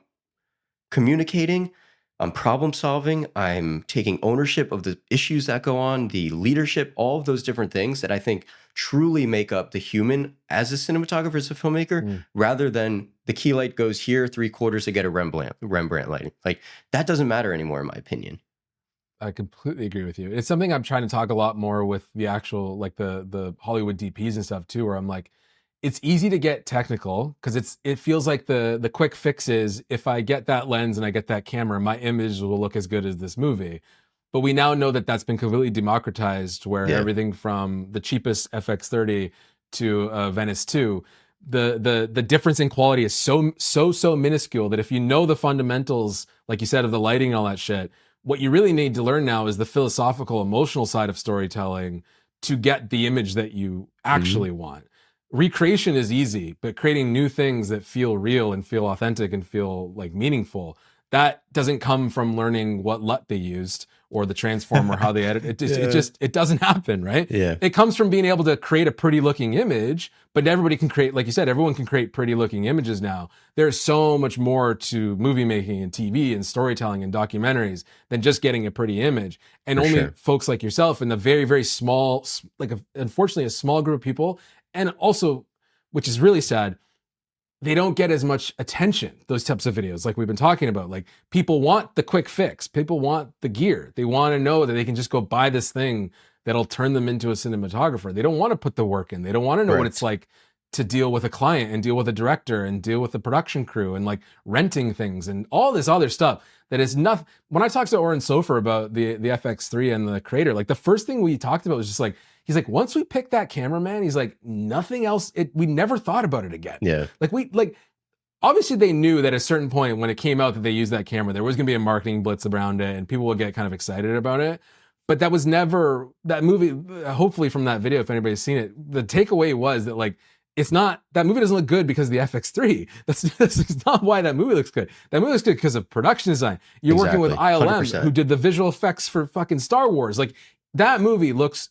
communicating, I'm problem solving, I'm taking ownership of the issues that go on, the leadership, all of those different things that I think truly make up the human as a cinematographer, as a filmmaker, Mm. rather than the key light goes here 3/4 to get a Rembrandt lighting. Like that doesn't matter anymore, in my opinion. I completely agree with you. It's something I'm trying to talk a lot more with the actual, like the Hollywood DPs and stuff too, where I'm like, it's easy to get technical because it feels like the quick fix is, if I get that lens and I get that camera, my image will look as good as this movie. But we now know that that's been completely democratized, where Yeah. everything from the cheapest FX30 to Venice 2, the difference in quality is so minuscule that if you know the fundamentals, like you said, of the lighting and all that shit, what you really need to learn now is the philosophical, emotional side of storytelling to get the image that you Mhm. actually want. Recreation is easy, but creating new things that feel real and feel authentic and feel like meaningful, that doesn't come from learning what LUT they used or the transform or how they edit. Yeah. It doesn't happen, right? Yeah. It comes from being able to create a pretty looking image, but everybody can create, like you said, everyone can create pretty looking images now. There's so much more to movie making and TV and storytelling and documentaries than just getting a pretty image. And For only sure. folks like yourself and the very, very small, unfortunately, a small group of people, and also, which is really sad, they don't get as much attention, those types of videos, like we've been talking about. Like, people want the quick fix, people want the gear, they want to know that they can just go buy this thing that'll turn them into a cinematographer. They don't want to put the work in, they don't want to know what it's Correct. like to deal with a client and deal with a director and deal with the production crew and like renting things and all this other stuff that is nothing. When I talked to Oren Sofer about the FX3 and the creator, like the first thing we talked about was just like, he's like, once we picked that cameraman, he's like, nothing else, we never thought about it again. Yeah. Like obviously they knew that at a certain point when it came out that they used that camera, there was going to be a marketing blitz around it and people would get kind of excited about it. But that was never that movie. Hopefully from that video, if anybody's seen it, the takeaway was that like, it's not, that movie doesn't look good because of the FX3. That's not why that movie looks good. That movie looks good because of production design. You're working with Exactly. ILM, who 100%. did the visual effects for fucking Star Wars. Like, that movie looks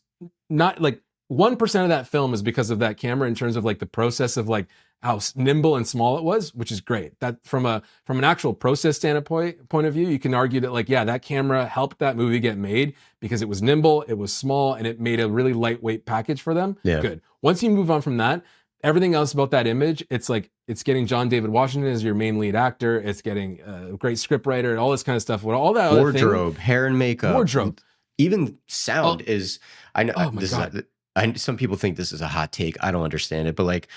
not like 1% of that film is because of that camera, in terms of like the process of like how nimble and small it was, which is great. That from an actual process standpoint point of view, you can argue that like, yeah, that camera helped that movie get made because it was nimble, it was small, and it made a really lightweight package for them. Yeah. Good. Once you move on from that, everything else about that image, it's like, it's getting John David Washington as your main lead actor. It's getting a great script writer and all this kind of stuff. All that other thing, Wardrobe, hair and makeup, wardrobe. even sound Oh, is. I know oh my this is. God. Some people think this is a hot take. I don't understand it, but like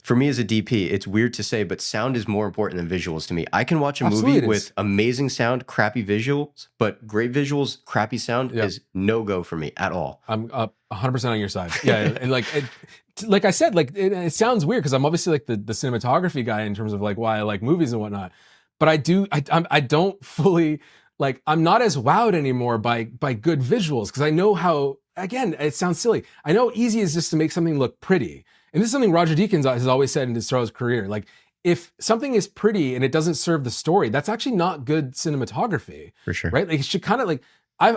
for me as a DP, it's weird to say, but sound is more important than visuals to me. I can watch a movie Absolutely it is. with amazing sound, crappy visuals, but great visuals, crappy sound Yeah. is no go for me at all. I'm 100% on your side. Yeah, and like I said, like it sounds weird because I'm obviously like the cinematography guy in terms of like why I like movies and whatnot. But I don't fully, like, I'm not as wowed anymore by good visuals because I know how, again, it sounds silly. I know how easy it is just to make something look pretty. And this is something Roger Deakins has always said in his career. Like, if something is pretty and it doesn't serve the story, that's actually not good cinematography, For sure. right? Like, it should kind of like, I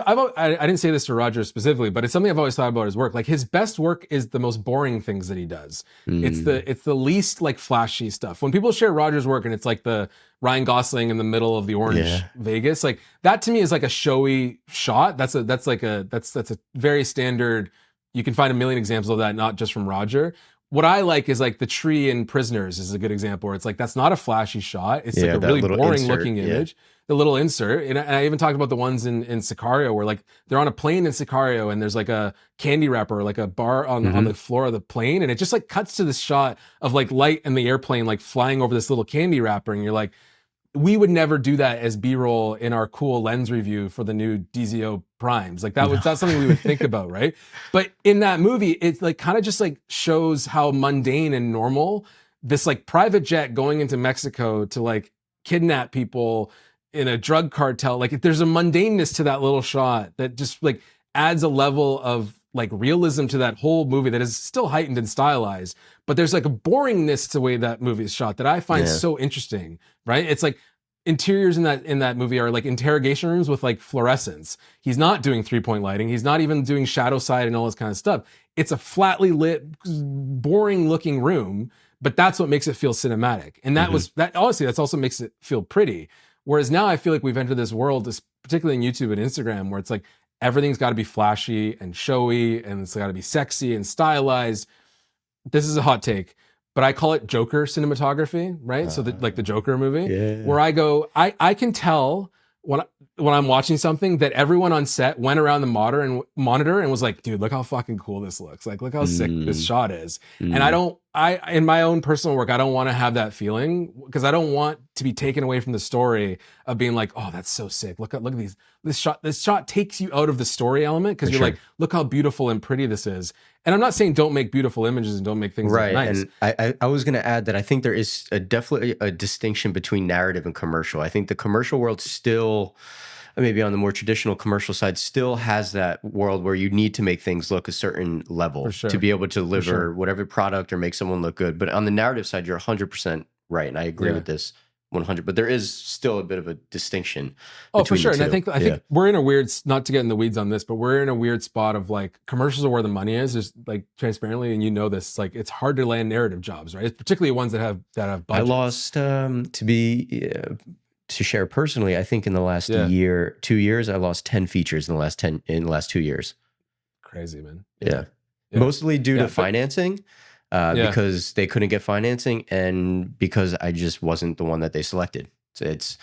didn't say this to Roger specifically, but it's something I've always thought about his work. Like, his best work is the most boring things that he does. Mm, It's the least like flashy stuff. When people share Roger's work and it's like the Ryan Gosling in the middle of the orange yeah. Vegas, like that to me is like a showy shot. That's a very standard. You can find a million examples of that, not just from Roger. What I like is like the tree in Prisoners is a good example where it's like, that's not a flashy shot. It's like Yeah. a That really little boring insert. looking Yeah. image. The little insert. And I even talked about the ones in Sicario where like they're on a plane in Sicario and there's like a candy wrapper, like a bar on Hmm. the floor of the plane. And it just like cuts to this shot of like light and the airplane like flying over this little candy wrapper. And you're like, we would never do that as B-roll in our cool lens review for the new DZO primes. Like No. that's something we would think about, right? But in that movie, it like kind of just like shows how mundane and normal this like private jet going into Mexico to like kidnap people in a drug cartel. Like there's a mundaneness to that little shot that just like adds a level of like realism to that whole movie that is still heightened and stylized, but there's like a boringness to the way that movie is shot that I find Yeah. so interesting, right? It's like interiors in that movie are like interrogation rooms with like fluorescence. He's not doing 3-point lighting. He's not even doing shadow side and all this kind of stuff. It's a flatly lit, boring looking room, but that's what makes it feel cinematic. And that was that honestly, that's also makes it feel pretty. Whereas now I feel like we've entered this world, particularly in YouTube and Instagram, where it's like everything's got to be flashy and showy and it's got to be sexy and stylized. This is a hot take, but I call it Joker cinematography, right? So like the Joker movie, Yeah. where I can tell when I'm watching something that everyone on set went around the monitor and was like, dude, look how fucking cool this looks. Like, look how sick this shot is. And I in my own personal work, I don't want to have that feeling because I don't want to be taken away from the story of being like, oh, that's so sick. Look at these, this shot takes you out of the story element because you're like, look how beautiful and pretty this is. And I'm not saying don't make beautiful images and don't make things look nice. And I was going to add that I think there is definitely a distinction between narrative and commercial. I think the commercial world still, maybe on the more traditional commercial side, still has that world where you need to make things look a certain level to be able to deliver whatever product or make someone look good. But on the narrative side, you're 100% right. And I agree with this 100, but there is still a bit of a distinction. Oh, for sure. And I think we're in a weird, not to get in the weeds on this, but we're in a weird spot of like commercials are where the money is, just like transparently. And you know this, like it's hard to land narrative jobs, right? It's particularly ones that have budgets. I lost to share personally, I think in the last 2 years, I lost 10 features in the last 2 years. Crazy, man. Yeah. Mostly due to financing. Because they couldn't get financing and because I just wasn't the one that they selected. So it's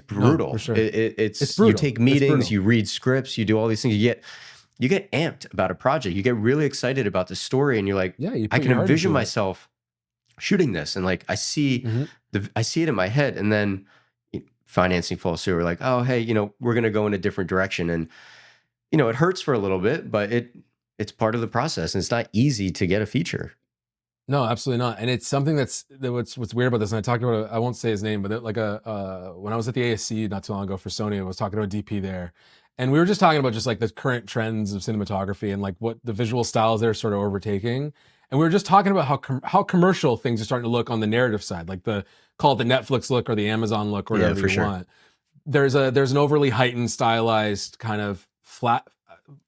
brutal. No, for sure. It's brutal. You take meetings, you read scripts, you do all these things. You get amped about a project. You get really excited about the story, and you're like, I can envision myself shooting this, and like I see it in my head, and then financing falls through. We're like, oh hey, we're gonna go in a different direction, and it hurts for a little bit, but it's part of the process, and it's not easy to get a feature. No, absolutely not. And it's something what's weird about this. And I talked about it, I won't say his name, but when I was at the ASC not too long ago for Sony, I was talking to a DP there. And we were just talking about just like the current trends of cinematography and like what the visual styles they're sort of overtaking. And we were just talking about how commercial things are starting to look on the narrative side, like call it the Netflix look or the Amazon look or whatever you want. There's an overly heightened, stylized kind of flat.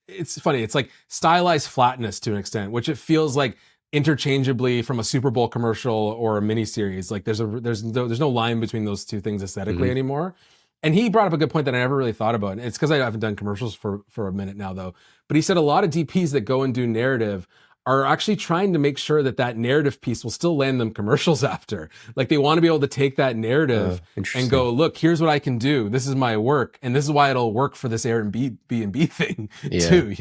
It's funny. It's like stylized flatness to an extent, which it feels like interchangeably from a Super Bowl commercial or a miniseries. Like there's no line between those two things aesthetically anymore. And he brought up a good point that I never really thought about. And it's because I haven't done commercials for a minute now though. But he said a lot of DPs that go and do narrative are actually trying to make sure that narrative piece will still land them commercials after. Like they want to be able to take that narrative and go, look, here's what I can do. This is my work. And this is why it'll work for this Airbnb thing too.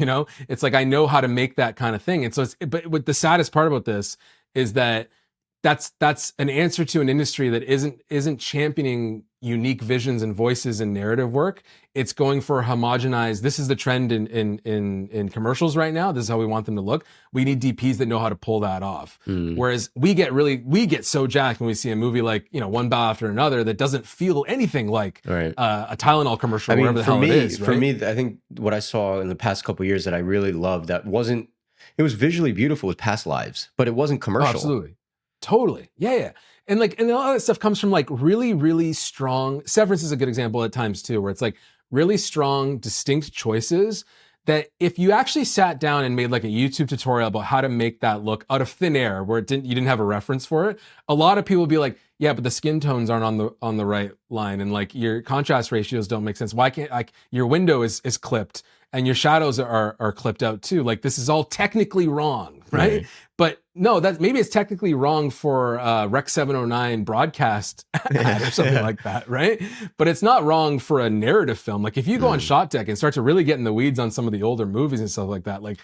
It's like, I know how to make that kind of thing. And so but what the saddest part about this is that's an answer to an industry that isn't championing unique visions and voices and narrative work. It's going for homogenized. This is the trend in commercials right now. This is how we want them to look. We need DPs that know how to pull that off. Whereas we get so jacked when we see a movie like One Bow After Another that doesn't feel anything like a Tylenol commercial. Whatever the hell it is. For me, I think what I saw in the past couple of years that I really loved it was visually beautiful with Past Lives, but it wasn't commercial. Oh, absolutely. Totally. Yeah. And a lot of that stuff comes from like really, really strong. Severance is a good example at times too, where it's like really strong, distinct choices that if you actually sat down and made like a YouTube tutorial about how to make that look out of thin air, where you didn't have a reference for it, a lot of people would be like, yeah, but the skin tones aren't on the right line, and like your contrast ratios don't make sense. Why can't your window is clipped and your shadows are clipped out too? Like this is all technically wrong, right? But no, maybe it's technically wrong for Rec 709 broadcast ad or something like that, right? But it's not wrong for a narrative film. Like if you go on Shot Deck and start to really get in the weeds on some of the older movies and stuff like that, like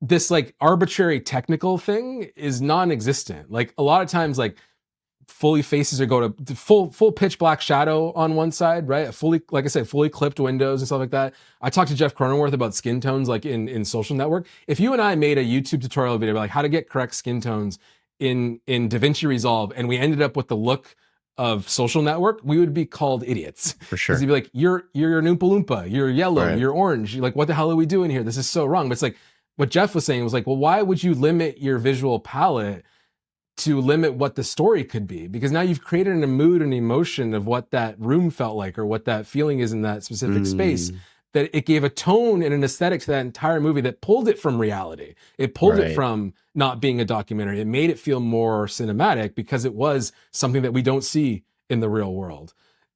this like arbitrary technical thing is non-existent. Like a lot of times, like fully faces or go to full pitch black shadow on one side, right? Fully, like I said, fully clipped windows and stuff like that. I talked to Jeff Cronenworth about skin tones, like in Social Network. If you and I made a YouTube tutorial video about like how to get correct skin tones in DaVinci Resolve, and we ended up with the look of Social Network, we would be called idiots. For Because sure. you'd be like, you're an Oompa Loompa, you're yellow, Right. you're orange. You're like, what the hell are we doing here? This is so wrong. But it's like what Jeff was saying was like, well, why would you limit your visual palette to limit what the story could be? Because now you've created a mood and emotion of what that room felt like or what that feeling is in that specific space, that it gave a tone and an aesthetic to that entire movie that pulled it from reality. It pulled it Right. from not being a documentary. It made it feel more cinematic because it was something that we don't see in the real world.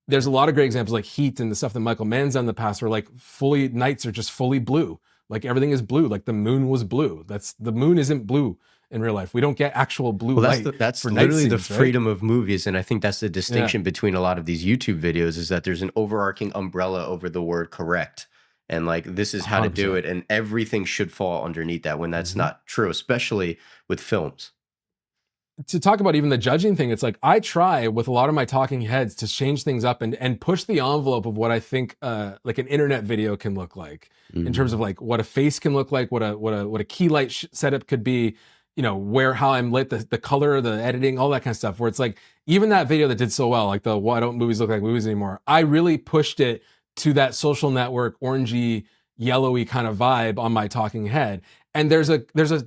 There's a lot of great examples like Heat and the stuff that Michael Mann's done in the past where like fully nights are just fully blue. Like everything is blue. Like the moon was blue. The moon isn't blue in real life. We don't get actual blue Well, light. that's for night literally the scenes, right? freedom of movies, and I think that's the distinction between a lot of these YouTube videos is that there's an overarching umbrella over the word correct, and like this is how to do 100%. it, and everything should fall underneath that. When that's not true, especially with films. To talk about even the judging thing, it's like I try with a lot of my talking heads to change things up and push the envelope of what I think like an internet video can look like in terms of like what a face can look like, what a key light setup could be, you know, where how I'm lit, the color, the editing, all that kind of stuff. Where it's like even that video that did so well, like the why don't movies look like movies anymore? I really pushed it to that Social Network orangey, yellowy kind of vibe on my talking head. And there's a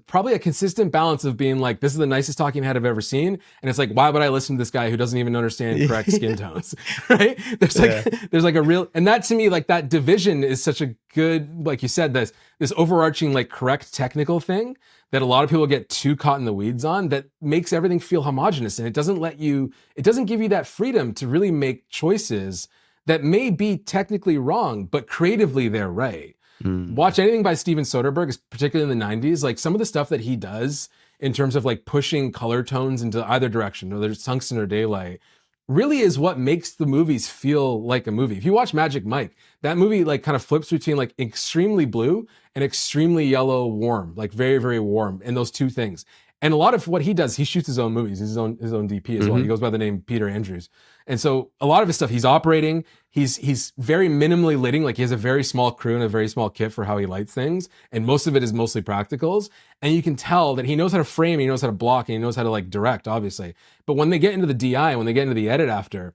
probably a consistent balance of being like, this is the nicest talking head I've ever seen. And it's like, why would I listen to this guy who doesn't even understand correct skin tones? Right? There's like a real, and that to me, like that division is such a good, like you said, this overarching, like correct technical thing that a lot of people get too caught in the weeds on that makes everything feel homogenous. And it doesn't give you that freedom to really make choices that may be technically wrong, but creatively they're right. Watch anything by Steven Soderbergh, particularly in the 90s, like some of the stuff that he does in terms of like pushing color tones into either direction, whether it's tungsten or daylight, really is what makes the movies feel like a movie. If you watch Magic Mike, that movie like kind of flips between like extremely blue and extremely yellow warm, like very, very warm, and those two things. And a lot of what he does, he shoots his own movies, his own DP as well. He goes by the name Peter Andrews. And so a lot of his stuff, he's operating, he's very minimally lighting, like he has a very small crew and a very small kit for how he lights things. And most of it is mostly practicals. And you can tell that he knows how to frame, he knows how to block, and he knows how to like direct, obviously. But when they get into the DI, when they get into the edit after,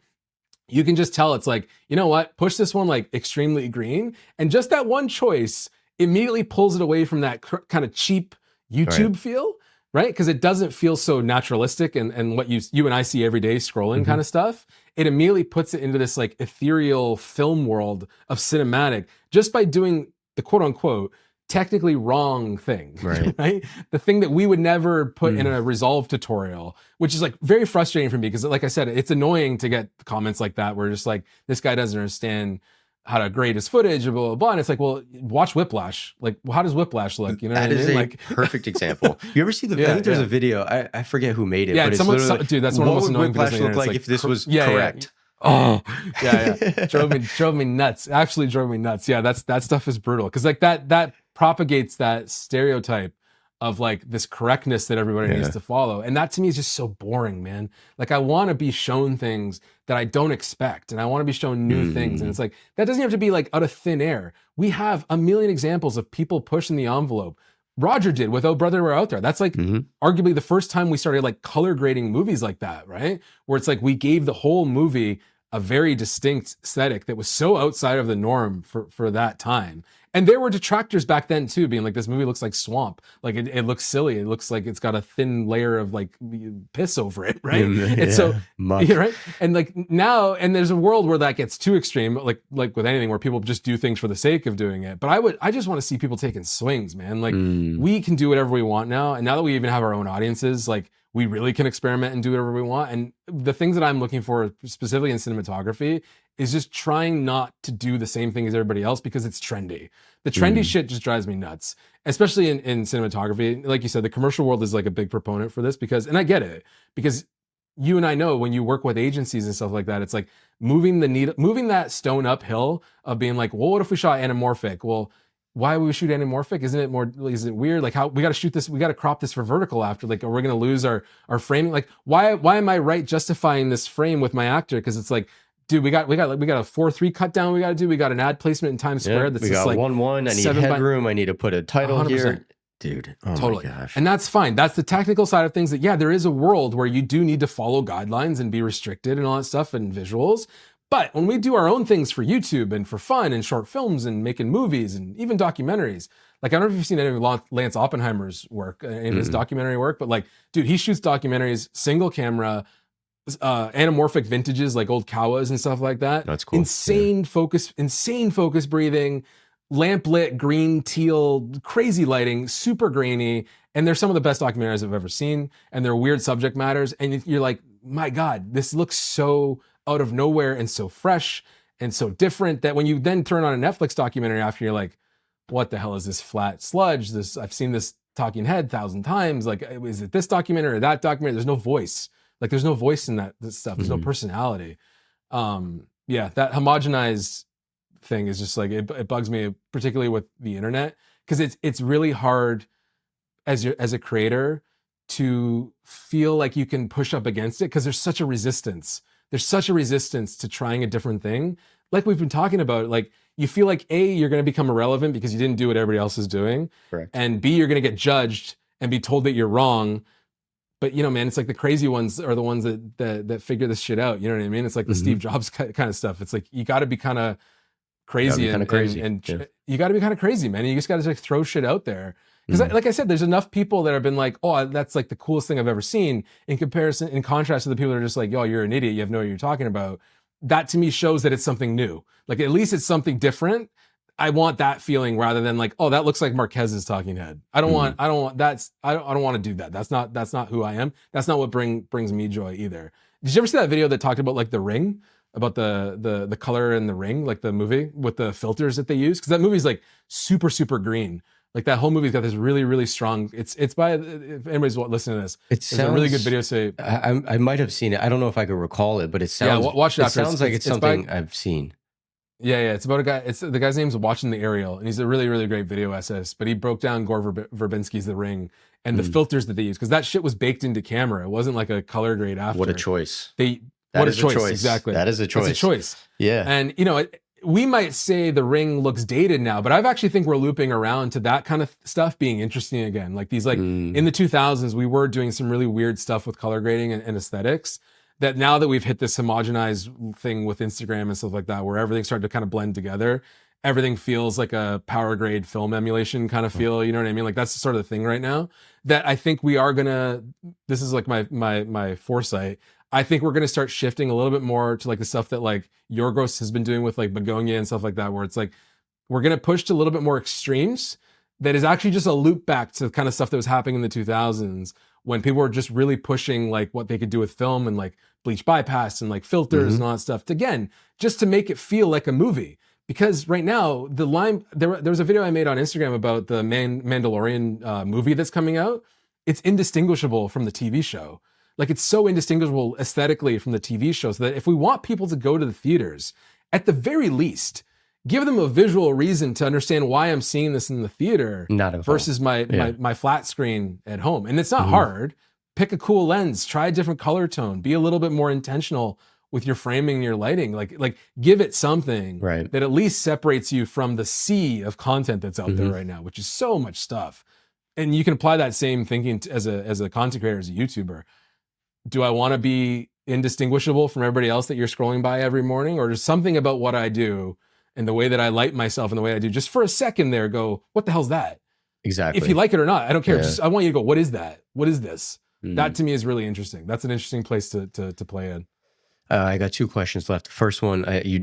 you can just tell it's like, you know what, push this one like extremely green. And just that one choice immediately pulls it away from that kind of cheap YouTube feel. Right? Because it doesn't feel so naturalistic and what you and I see every day scrolling kind of stuff. It immediately puts it into this like ethereal film world of cinematic just by doing the quote unquote technically wrong thing, right? The thing that we would never put in a Resolve tutorial, which is like very frustrating for me because like I said, it's annoying to get comments like that where just like this guy doesn't understand how to grade his footage, blah, blah, blah. And it's like, well, watch Whiplash. Like, well, how does Whiplash look? You know that what I mean? Is a like, perfect example. You ever see the, I think there's a video, I forget who made it, but it's literally, dude, that's one of the most annoying Whiplash videos. look like if this was correct? Oh, yeah. drove me nuts. Actually drove me nuts. Yeah, that stuff is brutal. Cause like that propagates that stereotype of like this correctness that everybody needs to follow. And that to me is just so boring, man. Like I want to be shown things that I don't expect and I want to be shown new things. And it's like, that doesn't have to be like out of thin air. We have a million examples of people pushing the envelope. Roger did with Oh Brother We're Out There. That's like arguably the first time we started like color grading movies like that, right? Where it's like we gave the whole movie a very distinct aesthetic that was so outside of the norm for that time. And there were detractors back then too, being like, this movie looks like swamp. Like it looks silly. It looks like it's got a thin layer of like piss over it, right? And so, right? And like now, and there's a world where that gets too extreme, like with anything where people just do things for the sake of doing it. But I just want to see people taking swings, man. Like we can do whatever we want now. And now that we even have our own audiences, like we really can experiment and do whatever we want. And the things that I'm looking for specifically in cinematography is just trying not to do the same thing as everybody else because it's trendy. The trendy shit just drives me nuts, especially in cinematography. Like you said, the commercial world is like a big proponent for this because, and I get it, because you and I know when you work with agencies and stuff like that, it's like moving the needle, moving that stone uphill of being like, well, what if we shot anamorphic? Well, why would we shoot anamorphic? Isn't it more, is it weird? Like how we got to shoot this, we got to crop this for vertical after, like, are we going to lose our framing? Like, why am I right justifying this frame with my actor? Cause it's like, dude, we got a 4:3 cut down we got to do. We got an ad placement in Times Square that's we just got like 1-1. I need headroom. I need to put a title 100%. here. Dude, oh Totally. my gosh. And that's fine. That's the technical side of things that, yeah, there is a world where you do need to follow guidelines and be restricted and all that stuff and visuals. But when we do our own things for YouTube and for fun and short films and making movies and even documentaries, like I don't know if you've seen any of Lance Oppenheimer's work, any of his documentary work, but like, dude, he shoots documentaries, single camera, anamorphic vintages like old Kawas and stuff like that. That's cool. Insane focus breathing, lamplit, green, teal, crazy lighting, super grainy. And they're some of the best documentaries I've ever seen. And they're weird subject matters. And you're like, my God, this looks so out of nowhere and so fresh and so different that when you then turn on a Netflix documentary after, you're like, what the hell is this flat sludge? I've seen this talking head 1,000 times. Like, is it this documentary or that documentary? There's no voice. Like, there's no voice in this stuff. There's no personality. Yeah, that homogenized thing is just like, it bugs me, particularly with the internet, because it's really hard as a creator to feel like you can push up against it, because there's such a resistance. There's such a resistance to trying a different thing. Like we've been talking about, like you feel like A, you're going to become irrelevant because you didn't do what everybody else is doing. Correct. And B, you're going to get judged and be told that you're wrong. But you know, man, it's like the crazy ones are the ones that figure this shit out. You know what I mean? It's like the Steve Jobs kind of stuff. It's like, you got to be kind of crazy and you got to be kind of crazy, man. And you just got to like throw shit out there. Because like I said, there's enough people that have been like, oh, that's like the coolest thing I've ever seen, in contrast to the people that are just like, yo, you're an idiot, you have no idea what you're talking about. That to me shows that it's something new. Like, at least it's something different. I want that feeling rather than like, oh, that looks like Marquez's talking head. I don't want to do that. That's not who I am. That's not what brings me joy either. Did you ever see that video that talked about like The Ring? About the color in The Ring, like the movie with the filters that they use? Because that movie's like super, super green. Like that whole movie's got this really, really strong. It's by, if anybody's listening to this, it's a really good video. Say, I might have seen it. I don't know if I could recall it, but it sounds. Yeah, watch it after. It sounds like it's something I've seen. Yeah. It's about a guy. It's the guy's name's Watching the Aerial, and he's a really, really great video essayist. But he broke down Gore Verbinski's The Ring and the filters that they use, because that shit was baked into camera. It wasn't like a color grade after. What a choice! What a choice! Exactly. That is a choice. It's a choice. Yeah. And you know, we might say The Ring looks dated now, but I actually think we're looping around to that kind of stuff being interesting again. Like these, like in the 2000s, we were doing some really weird stuff with color grading and aesthetics, that now that we've hit this homogenized thing with Instagram and stuff like that, where everything started to kind of blend together, everything feels like a power grade film emulation kind of feel. You know what I mean? Like that's sort of the thing right now that I think we are gonna, this is like my foresight. I think we're going to start shifting a little bit more to like the stuff that like Yorgos has been doing with like Begonia and stuff like that, where it's like, we're going to push to a little bit more extremes that is actually just a loop back to the kind of stuff that was happening in the 2000s, when people were just really pushing like what they could do with film and like bleach bypass and like filters and all that stuff, again, just to make it feel like a movie. Because right now, the line, there was a video I made on Instagram about the Mandalorian movie that's coming out. It's indistinguishable from the TV show. Like, it's so indistinguishable aesthetically from the TV show, so that if we want people to go to the theaters, at the very least, give them a visual reason to understand why I'm seeing this in the theater versus my flat screen at home. And it's not hard. Pick a cool lens, try a different color tone, be a little bit more intentional with your framing and your lighting. Like give it something that at least separates you from the sea of content that's out there right now, which is so much stuff. And you can apply that same thinking as a content creator, as a YouTuber. Do I want to be indistinguishable from everybody else that you're scrolling by every morning? Or there's something about what I do and the way that I light myself and the way I do, just for a second there, go, what the hell's that? Exactly. If you like it or not, I don't care. Just, I want you to go, what is that? What is this? That to me is really interesting. That's an interesting place to play in. I got two questions left. The first one, you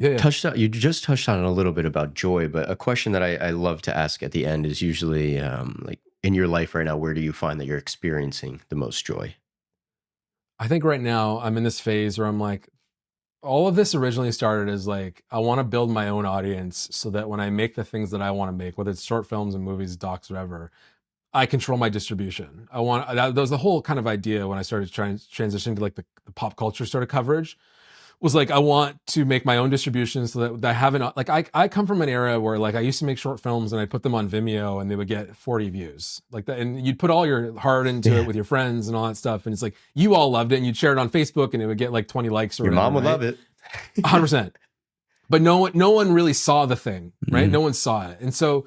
just touched on it a little bit about joy, but a question that I love to ask at the end is usually like, in your life right now, where do you find that you're experiencing the most joy? I think right now I'm in this phase where I'm like, all of this originally started as like, I want to build my own audience so that when I make the things that I want to make, whether it's short films and movies, docs, whatever, I control my distribution. That was the whole kind of idea when I started transitioning to like the pop culture sort of coverage, was like, I want to make my own distribution so that I haven't, like, I come from an era where like I used to make short films and I'd put them on Vimeo and they would get 40 views like that. And you'd put all your heart into it Yeah. with your friends and all that stuff. And it's like, you all loved it and you'd share it on Facebook and it would get like 20 likes or Your whatever, mom would right? love it. 100%. But no one really saw the thing, right? Mhm. No one saw it. And so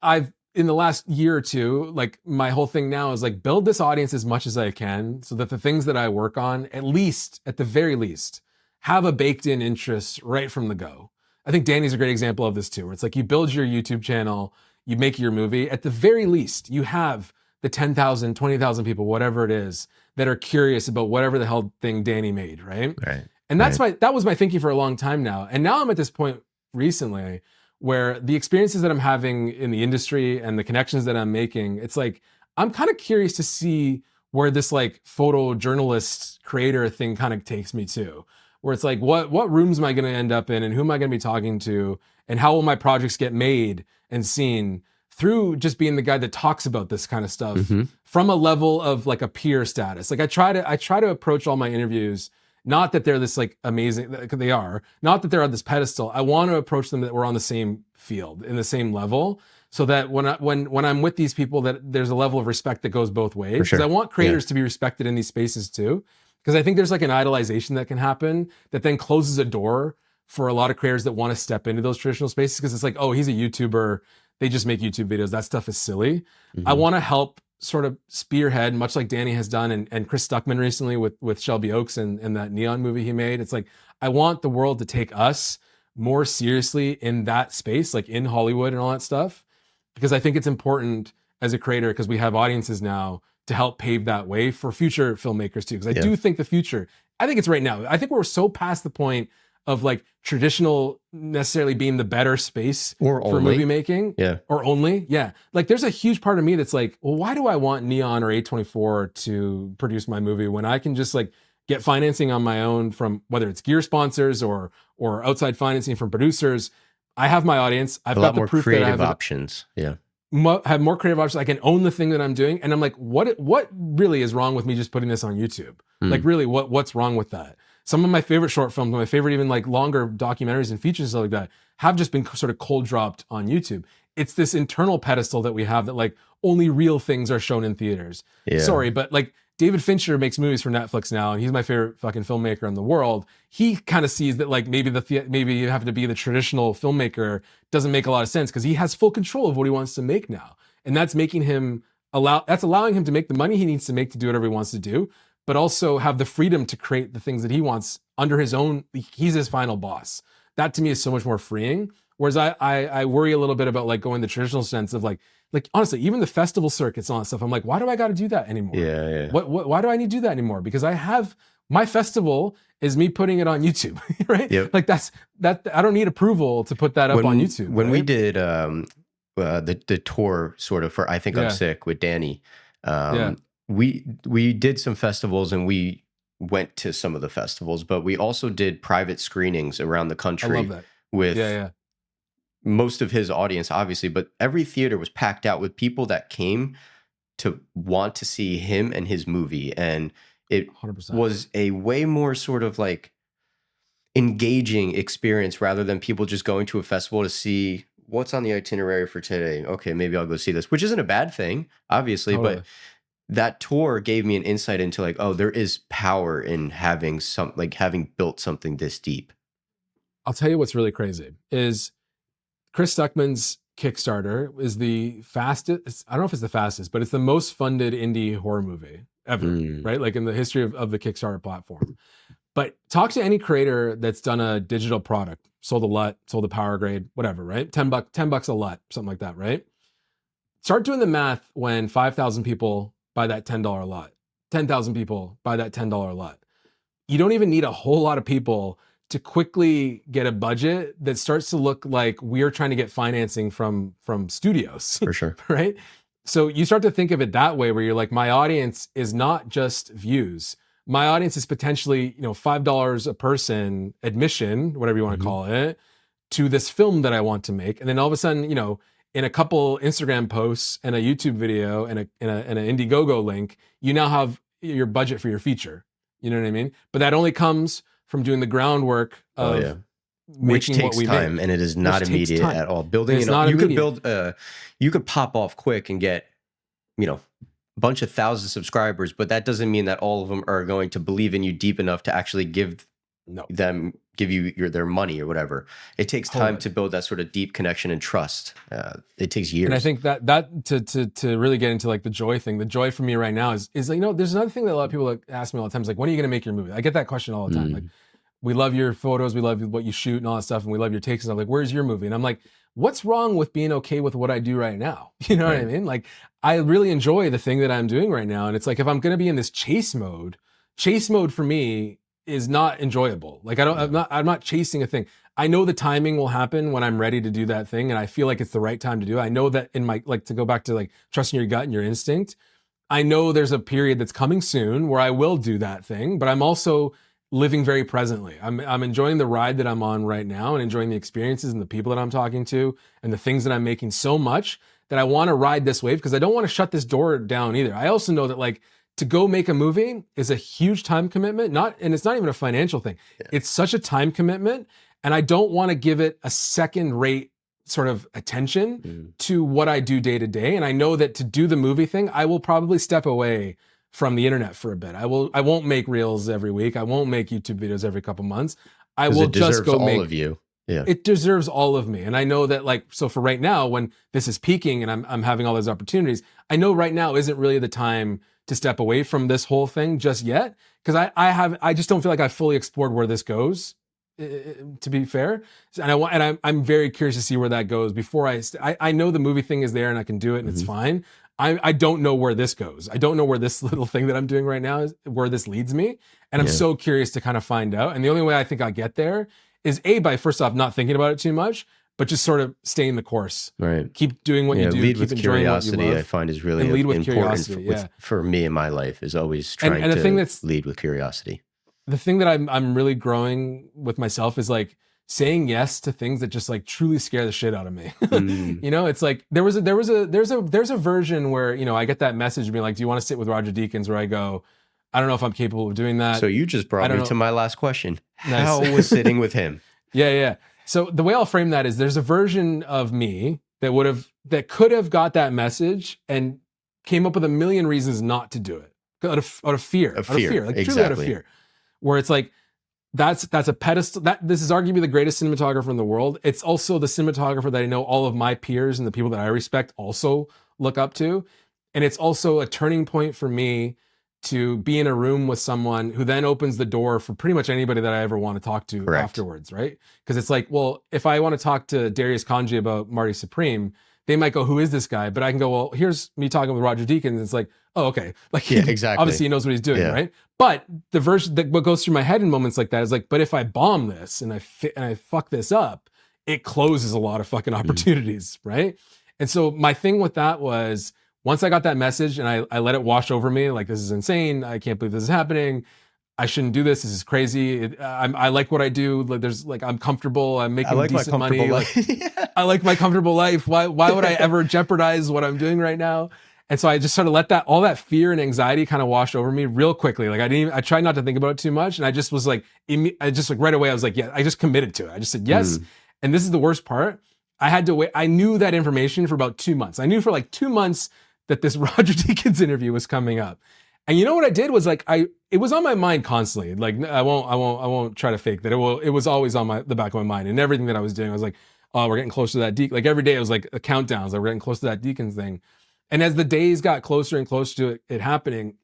I've, in the last year or two, like my whole thing now is like build this audience as much as I can so that the things that I work on, at least, at the very least, have a baked in interest right from the go. I think Danny's a great example of this too, where it's like you build your YouTube channel, you make your movie, at the very least, you have the 10,000, 20,000 people, whatever it is, that are curious about whatever the hell thing Danny made, right? Right. And that's Right. that was my thinking for a long time now. And now I'm at this point recently where the experiences that I'm having in the industry and the connections that I'm making, it's like, I'm kind of curious to see where this like photojournalist creator thing kind of takes me to, where it's like, what rooms am I going to end up in and who am I going to be talking to and how will my projects get made and seen through just being the guy that talks about this kind of stuff Mhm. from a level of like a peer status. Like I try to approach all my interviews, not that they're this like amazing, they are, not that they're on this pedestal. I want to approach them that we're on the same field, in the same level, so that when I'm with these people, that there's a level of respect that goes both ways. For Because I sure. want Yeah. creators to be respected in these spaces too. Because I think there's like an idolization that can happen that then closes a door for a lot of creators that want to step into those traditional spaces. Because it's like, oh, he's a YouTuber, they just make YouTube videos. That stuff is silly. I Mhm. want to help sort of spearhead, much like Danny has done and Chris Stuckman recently with Shelby Oaks and that Neon movie he made. It's like, I want the world to take us more seriously in that space, like in Hollywood and all that stuff, because I think it's important as a creator, because we have audiences now to help pave that way for future filmmakers too. Because I Yeah. do think the future, I think it's right now. I think we're so past the point of like traditional necessarily being the better space Or for only. movie making. Yeah. Or only, yeah. Like there's a huge part of me that's like, well, why do I want Neon or A24 to produce my movie when I can just like get financing on my own from whether it's gear sponsors or outside financing from producers? I have my audience. I've A got lot the more proof that I creative have options. Yeah. have more creative options. I can own the thing that I'm doing. And I'm like, what really is wrong with me just putting this on YouTube? Like really, what's wrong with that? Some of my favorite short films, my favorite even like longer documentaries and features and stuff like that have just been sort of cold dropped on YouTube. It's this internal pedestal that we have that like only real things are shown in theaters. Yeah. Sorry, but like David Fincher makes movies for Netflix now, and he's my favorite fucking filmmaker in the world. He kind of sees that like maybe you have to be the traditional filmmaker doesn't make a lot of sense because he has full control of what he wants to make now, and that's making him allowing him to make the money he needs to make to do whatever he wants to do, but also have the freedom to create the things that he wants under his own. He's his final boss. That to me is so much more freeing. Whereas I worry a little bit about like going the traditional sense of like honestly, even the festival circuits and all that stuff. I'm like, why do I got to do that anymore? Yeah. Yeah. Why do I need to do that anymore? Because I have my festival is me putting it on YouTube, right? Yep. Like that. I don't need approval to put that up on YouTube. When we right? did the tour sort of for I Think I'm Yeah. Sick with Danny, Yeah. we did some festivals and we went to some of the festivals, but we also did private screenings around the I country love that. with Yeah. most of his audience, obviously, but every theater was packed out with people that came to want to see him and his movie. And it 100%. was a way more sort of like engaging experience rather than people just going to a festival to see what's on the itinerary for today. Okay, maybe I'll go see this, which isn't a bad thing, obviously, Totally. but that tour gave me an insight into like, oh, there is power in having having built something this deep. I'll tell you what's really crazy is Chris Stuckman's Kickstarter is the fastest. I don't know if it's the fastest, but it's the most funded indie horror movie ever, right? Like in the history of the Kickstarter platform. But talk to any creator that's done a digital product, sold a LUT, sold a power grade, whatever, right? $10 a LUT, something like that, right? Start doing the math when 5,000 people buy that $10 LUT, 10,000 people buy that $10 LUT. You don't even need a whole lot of people to quickly get a budget that starts to look like we're trying to get financing from studios. For sure. Right? So you start to think of it that way, where you're like, my audience is not just views. My audience is potentially, $5 a person admission, whatever you want to call it, to this film that I want to make. And then all of a sudden, in a couple Instagram posts and a YouTube video and an Indiegogo link, you now have your budget for your feature. You know what I mean? But that only comes Mm. from doing the groundwork Oh of yeah. Which making what takes we time, make, and it is not which takes immediate time. at all. And Building, it's not you could immediate. build, you could pop off quick and get, you know, a bunch of thousand subscribers, but that doesn't mean that all of them are going to believe in you deep enough to actually No, give you their money or whatever. It takes time totally. to build that sort of deep connection and trust. It takes years. And I think that to really get into like the joy thing, the joy for me right now is like, you know, there's another thing that a lot of people like ask me all the time is like, when are you going to make your movie? I get that question all the time. Like, Mm. we love your photos, we love what you shoot and all that stuff, and we love your takes and stuff. Like, where's your movie? And I'm like, what's wrong with being okay with what I do right now? You know what I Right. mean? Like, I really enjoy the thing that I'm doing right now. And it's like, if I'm gonna be in this chase mode for me is not enjoyable. Like, No. I'm not chasing a thing. I know the timing will happen when I'm ready to do that thing, and I feel like it's the right time to do it. I know that in my, like, to go back to like trusting your gut and your instinct, I know there's a period that's coming soon where I will do that thing, but I'm also living very presently. I'm enjoying the ride that I'm on right now and enjoying the experiences and the people that I'm talking to and the things that I'm making so much that I want to ride this wave because I don't want to shut this door down either. I also know that like to go make a movie is a huge time commitment, and it's not even a financial thing. Yeah. It's such a time commitment, and I don't want to give it a second rate sort of attention to what I do day to day. And I know that to do the movie thing, I will probably step away from the internet for a bit. I won't make reels every week. I won't make YouTube videos every couple months. I will It just deserves go all make of you. Yeah. it deserves all of me. And I know that like, so for right now, when this is peaking and I'm having all those opportunities, I know right now isn't really the time to step away from this whole thing just yet. Cause I just don't feel like I've fully explored where this goes, to be fair. And I'm very curious to see where that goes before I know the movie thing is there and I can do it and it's fine. I don't know where this goes. I don't know where this little thing that I'm doing right now is, where this leads me. And I'm so curious to kind of find out. And the only way I think I get there is by first off, not thinking about it too much, but just sort of staying the course. Right. Keep doing what you do. Lead Keep with enjoying curiosity. what you love. I find is really And lead with important curiosity, for me in my life is always trying and the thing to lead with curiosity. The thing that I'm really growing with myself is like saying yes to things that just like truly scare the shit out of me. You know, it's like there's a version where, you know, I get that message being like, do you want to sit with Roger Deakins? Where I go, I don't know if I'm capable of doing that. So you just brought me to my last question. Nice. How was sitting with him? Yeah. So the way I'll frame that is there's a version of me that could have got that message and came up with a million reasons not to do it out of fear, like Exactly. truly out of fear, where it's like, that's a pedestal. This is arguably the greatest cinematographer in the world. It's also the cinematographer that I know all of my peers and the people that I respect also look up to. And it's also a turning point for me to be in a room with someone who then opens the door for pretty much anybody that I ever want to talk to afterwards, right? Because it's like, well, if I want to talk to Darius Kanji about Marty Supreme, they might go, who is this guy? But I can go, well, here's me talking with Roger Deakins. It's like, oh, okay. Like, exactly. Obviously he knows what he's doing, right? But the version that what goes through my head in moments like that is like, but if I bomb this and I fuck this up, it closes a lot of fucking opportunities, right? And so my thing with that was, once I got that message and I let it wash over me, like, this is insane. I can't believe this is happening. I shouldn't do this. This is crazy. I like what I do. Like, I'm comfortable. I'm making decent money. Like, I like my comfortable life. Why would I ever jeopardize what I'm doing right now? And so I just sort of let all that fear and anxiety kind of wash over me real quickly. Like, I tried not to think about it too much. And I just was like, right away, I was like, yeah, I just committed to it. I just said yes. And this is the worst part. I had to wait. I knew that information for about 2 months. I knew for like 2 months that this Roger Deakins interview was coming up. And you know what I did was like, it was on my mind constantly. Like, I won't try to fake that. It was always on the back of my mind, and everything that I was doing, I was like, oh, we're getting closer to that Deakins. Like every day it was like a countdown. Like, we're getting close to that Deakins thing. And as the days got closer and closer to it happening,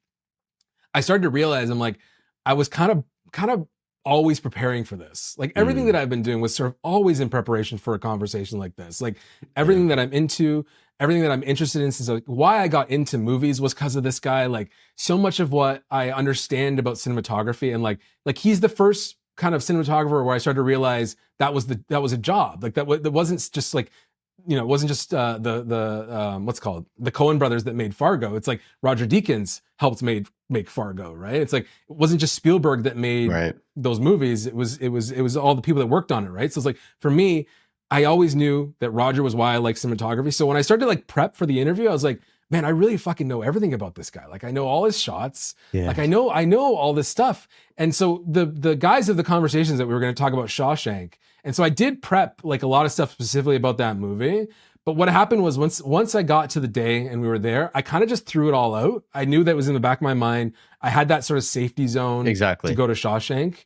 I started to realize I'm like, I was kind of always preparing for this. Like everything that I've been doing was sort of always in preparation for a conversation like this. Like everything that I'm into, everything that I'm interested in, since like why I got into movies was because of this guy. Like so much of what I understand about cinematography, and like he's the first kind of cinematographer where I started to realize that was a job. Like that wasn't just like, you know, it wasn't just the what's called the Coen brothers that made Fargo. It's like Roger Deakins helped make Fargo, right? It's like it wasn't just Spielberg that made those movies. It was all the people that worked on it, right? So it's like for me, I always knew that Roger was why I like cinematography. So when I started to like prep for the interview, I was like, man, I really fucking know everything about this guy. Like I know all his shots. Yeah. Like I know all this stuff. And so the guys of the conversations that we were going to talk about Shawshank. And so I did prep like a lot of stuff specifically about that movie. But what happened was once I got to the day and we were there, I kind of just threw it all out. I knew that was in the back of my mind. I had that sort of safety zone to Exactly. go to Shawshank.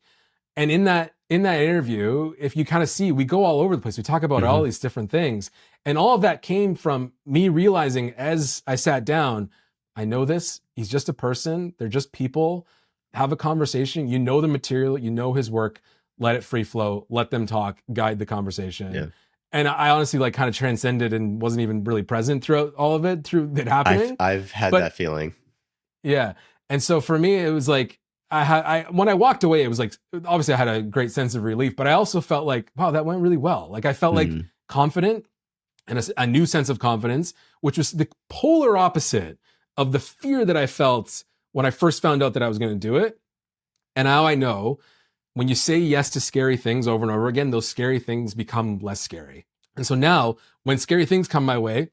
And in that interview, if you kind of see, we go all over the place. We talk about all these different things. And all of that came from me realizing as I sat down, I know this. He's just a person. They're just people. Have a conversation. You know the material. You know his work. Let it free flow. Let them talk. Guide the conversation. Yeah. And I honestly like kind of transcended and wasn't even really present throughout all of it, through it happening. I've had But that feeling. yeah. And so for me, it was like, when I walked away, it was like, obviously I had a great sense of relief, but I also felt like, wow, that went really well. Like I felt like confident and a new sense of confidence, which was the polar opposite of the fear that I felt when I first found out that I was going to do it. And now I know when you say yes to scary things over and over again, those scary things become less scary. And so now when scary things come my way,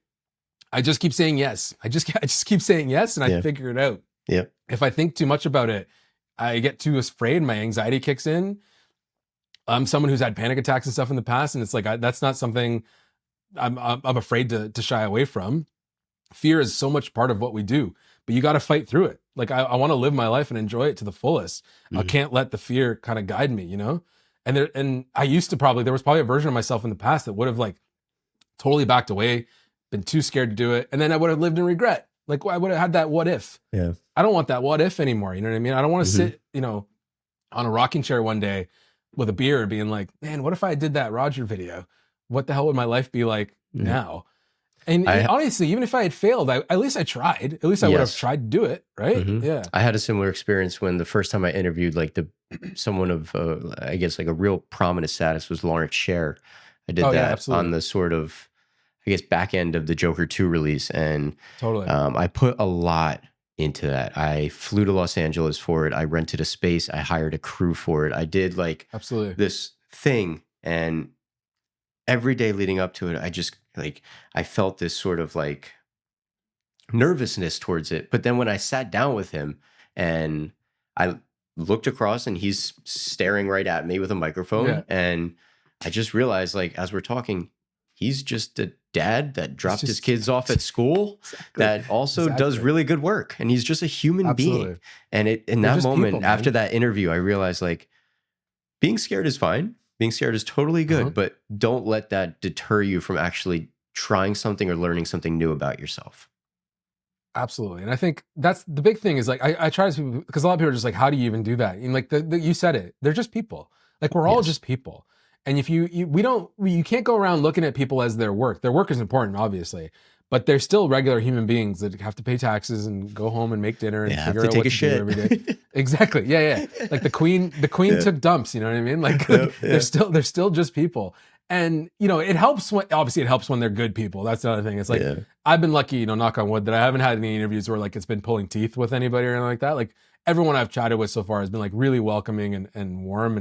I just keep saying yes. I just keep saying yes, and I figure it out. Yeah. If I think too much about it, I get too afraid, my anxiety kicks in. I'm someone who's had panic attacks and stuff in the past, and it's like that's not something I'm afraid to shy away from. Fear is so much part of what we do, but you got to fight through it. Like I want to live my life and enjoy it to the fullest. I can't let the fear kind of guide me, you know? And I used to there was probably a version of myself in the past that would have like totally backed away, been too scared to do it, and then I would have lived in regret. Like I would have had that what if. Yeah. I don't want that what if anymore. You know what I mean? I don't want to sit, on a rocking chair one day with a beer being like, man, what if I did that Roger video? What the hell would my life be like now? And honestly, even if I had failed, at least I tried. At least I would have tried to do it, right? Yeah. I had a similar experience when the first time I interviewed like someone of I guess like a real prominent status was Lawrence Sher. I did that on the sort of, I guess, back end of the Joker 2 release, and totally. I put a lot into that. I flew to Los Angeles for it. I rented a space. I hired a crew for it. I did like this thing, and every day leading up to it, I just like, I felt this sort of like nervousness towards it. But then when I sat down with him and I looked across and he's staring right at me with a microphone, and I just realized, like, as we're talking, he's just a dad that dropped his kids off at school that also does really good work. And he's just a human being. And in that moment, people, after that interview, I realized, like, being scared is fine. Being scared is totally good, but don't let that deter you from actually trying something or learning something new about yourself. Absolutely. And I think that's the big thing is like, I try to, because a lot of people are just like, how do you even do that? And like you said it, they're just people. Like we're all just people. And if you can't go around looking at people as their work. Their work is important, obviously, but they're still regular human beings that have to pay taxes and go home and make dinner and figure out what to do every day. Exactly. Yeah. Like the queen took dumps, you know what I mean? Like, they're still just people. And it helps when they're good people. That's the other thing. It's like, I've been lucky, knock on wood, that I haven't had any interviews where like it's been pulling teeth with anybody or anything like that. Like everyone I've chatted with so far has been like really welcoming and warm,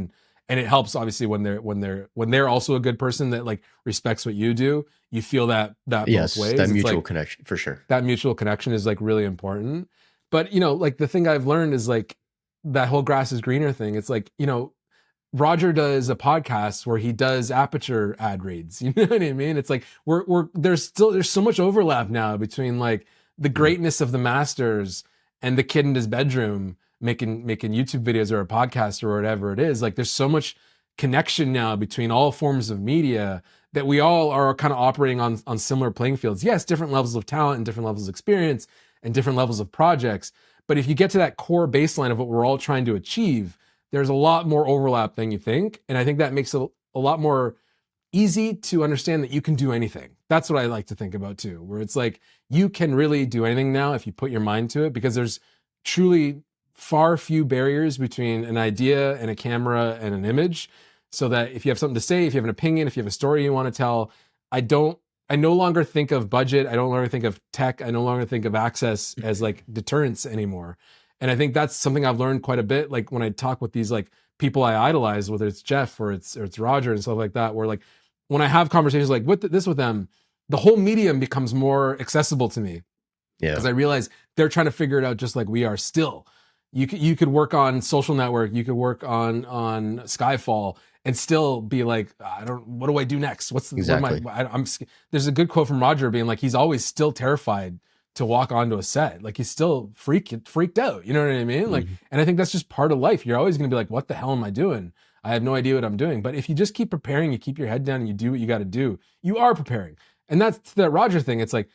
and it helps obviously when they're also a good person that like respects what you do. You feel that both ways. That mutual connection for sure. That mutual connection is like really important. But like the thing I've learned is like that whole grass is greener thing. It's like, Roger does a podcast where he does Aperture ad reads. You know what I mean? It's like there's so much overlap now between like the greatness of the masters and the kid in his bedroom making YouTube videos or a podcast or whatever it is. Like there's so much connection now between all forms of media that we all are kind of operating on similar playing fields. Yes, different levels of talent and different levels of experience and different levels of projects. But if you get to that core baseline of what we're all trying to achieve, there's a lot more overlap than you think. And I think that makes it a lot more easy to understand that you can do anything. That's what I like to think about too, where it's like, you can really do anything now if you put your mind to it, because there's truly far few barriers between an idea and a camera and an image. So that if you have something to say, if you have an opinion, if you have a story you want to tell, I no longer think of budget. I no longer think of tech. I no longer think of access as like deterrence anymore. And I think that's something I've learned quite a bit. Like when I talk with these like people I idolize, whether it's Jeff or it's Roger and stuff like that, where like when I have conversations like with them, the whole medium becomes more accessible to me. Yeah. because I realized they're trying to figure it out just like we are still. You could work on Social Network, you could work on Skyfall, and still be like, I don't. What do I do next? What am I? Exactly. I'm. There's a good quote from Roger being like, he's always still terrified to walk onto a set. Like he's still freaked out. You know what I mean? Like, Mhm. and I think that's just part of life. You're always going to be like, what the hell am I doing? I have no idea what I'm doing. But if you just keep preparing, you keep your head down, and you do what you got to do, you are preparing. And that's the Roger thing. It's like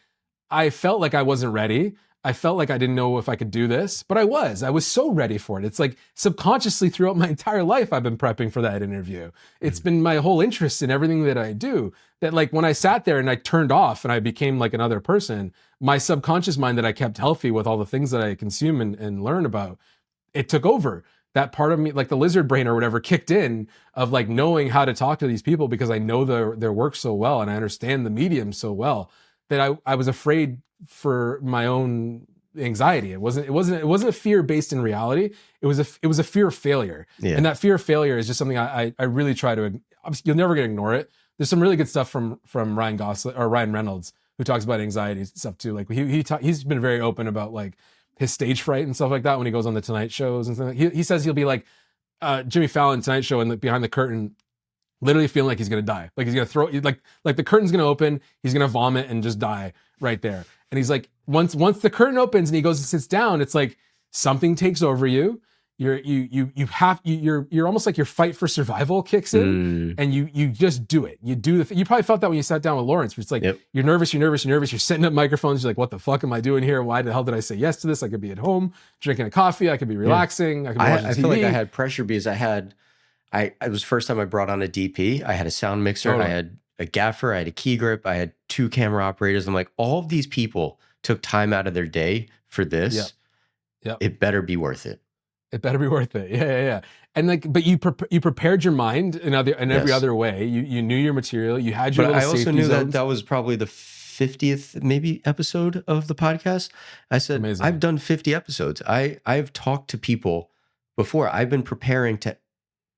I felt like I wasn't ready. I felt like I didn't know if I could do this, but I was. I was so ready for it. It's like subconsciously throughout my entire life, I've been prepping for that interview. It's Mhm. been my whole interest in everything that I do. That like when I sat there and I turned off and I became like another person, my subconscious mind that I kept healthy with all the things that I consume and learn about, it took over. That part of me, like the lizard brain or whatever, kicked in of like knowing how to talk to these people because I know their work so well and I understand the medium so well that I was afraid for my own anxiety. It wasn't a fear based in reality. It was a fear of failure. Yeah. And that fear of failure is just something I really try to. You'll never gonna ignore it. There's some really good stuff from Ryan Gosling or Ryan Reynolds who talks about anxiety and stuff too. Like he's been very open about like his stage fright and stuff like that when he goes on the Tonight shows and stuff. He says he'll be like Jimmy Fallon Tonight Show and behind the curtain literally feeling like he's gonna die, like he's gonna throw like the curtain's gonna open, he's gonna vomit and just die right there. And he's like, once the curtain opens and he goes and sits down, it's like something takes over you. You're almost like your fight for survival kicks in, Mm. and you just do it. You do you probably felt that when you sat down with Lawrence. Where it's like Yep. you're nervous. You're setting up microphones. You're like, what the fuck am I doing here? Why the hell did I say yes to this? I could be at home drinking a coffee. I could be relaxing. I could be watching I TV. feel like I had pressure because it was the first time I brought on a DP. I had a sound mixer, Totally. I had a gaffer, I had a key grip, I had 2 camera operators. I'm like, all of these people took time out of their day for this. Yep. Yep. It better be worth it. It better be worth it. Yeah. And like, but you prepared your mind in every Yes. other way. You knew your material. You had your But little I also safety knew that zones. that was probably the 50th maybe episode of the podcast. I said, Amazing. I've done 50 episodes. I've talked to people before. I've been preparing to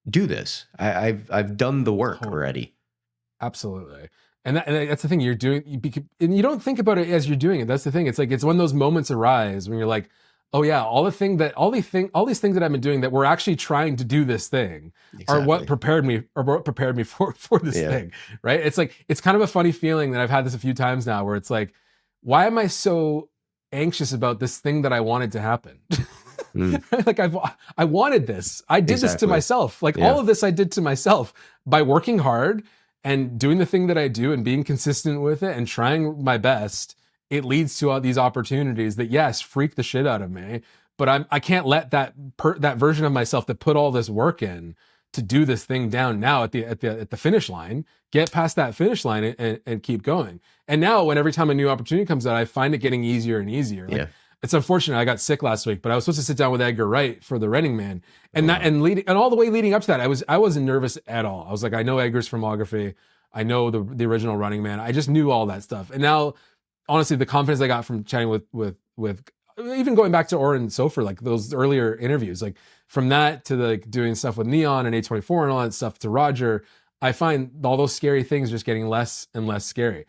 do this. I've done the work Totally. already. Absolutely. And that's the thing you're doing. And you don't think about it as you're doing it. That's the thing. It's like, it's when those moments arise when you're like, oh yeah, all these things that I've been doing that we're actually trying to do this thing are what prepared me for this thing. Right. It's like, it's kind of a funny feeling that I've had this a few times now where it's like, why am I so anxious about this thing that I wanted to happen? Like I wanted this. I did this to myself. Like all of this I did to myself by working hard and doing the thing that I do and being consistent with it and trying my best. It leads to all these opportunities that yes, freak the shit out of me, but I can't let that version of myself that put all this work in to do this thing down now at the finish line, get past that finish line and keep going. And now when every time a new opportunity comes out, I find it getting easier and easier. Like, it's unfortunate I got sick last week, but I was supposed to sit down with Edgar Wright for The Running Man, and and all the way leading up to that, I wasn't nervous at all. I was like, I know Edgar's filmography, I know the original Running Man, I just knew all that stuff. And now, honestly, the confidence I got from chatting with even going back to Oren Sofer, like those earlier interviews, like from that to like doing stuff with Neon and A24 and all that stuff to Roger, I find all those scary things just getting less and less scary.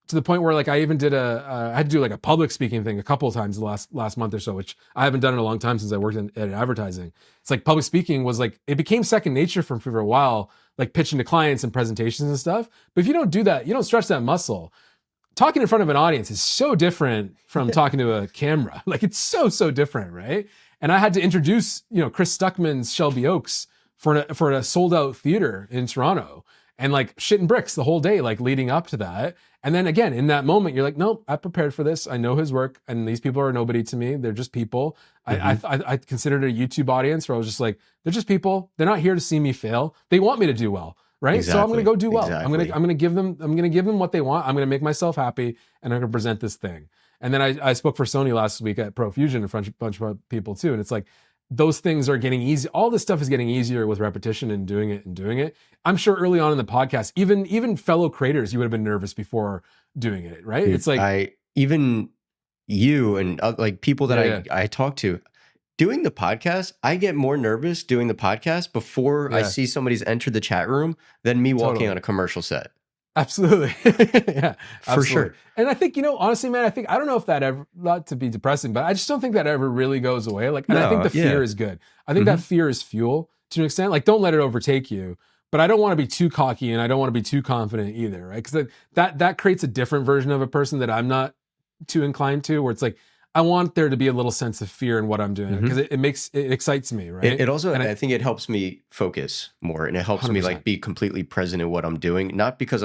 To the point where like I even did I had to do like a public speaking thing a couple of times the last month or so, which I haven't done in a long time since I worked at advertising. It's like public speaking was like, it became second nature for a while, like pitching to clients and presentations and stuff. But if you don't do that, you don't stretch that muscle. Talking in front of an audience is so different from talking to a camera. Like it's so different, right? And I had to introduce, Chris Stuckman's Shelby Oaks for a sold out theater in Toronto, and like shit and bricks the whole day, like leading up to that. And then again, in that moment, you're like, nope, I prepared for this. I know his work, and these people are nobody to me. They're just people. I considered it a YouTube audience where I was just like, they're just people. They're not here to see me fail. They want me to do well. Right. So I'm going to go do well. I'm going to give them what they want. I'm going to make myself happy, and I'm going to present this thing. And then I spoke for Sony last week at Profusion in front of a bunch of people too. And it's like, those things are getting easy. All this stuff is getting easier with repetition and doing it. I'm sure early on in the podcast, even fellow creators, you would have been nervous before doing it. Right. Dude, it's like, even you and like people that I talk to, doing the podcast, I get more nervous doing the podcast before I see somebody's entered the chat room than me walking on a commercial set. Absolutely. Yeah, For absolutely. sure. And I think, honestly, man, I don't know if that ever, not to be depressing, but I just don't think that ever really goes away. Like, and I think No, the fear yeah. is good. I think that Mhm. fear is fuel to an extent. Like, don't let it overtake you. But I don't want to be too cocky and I don't want to be too confident either, right? Because that creates a different version of a person that I'm not too inclined to, where it's like, I want there to be a little sense of fear in what I'm doing because Mhm. it excites me, It, right? it also, And I it think it helps me focus more, and it helps me 100%. like be completely present in what I'm doing, not because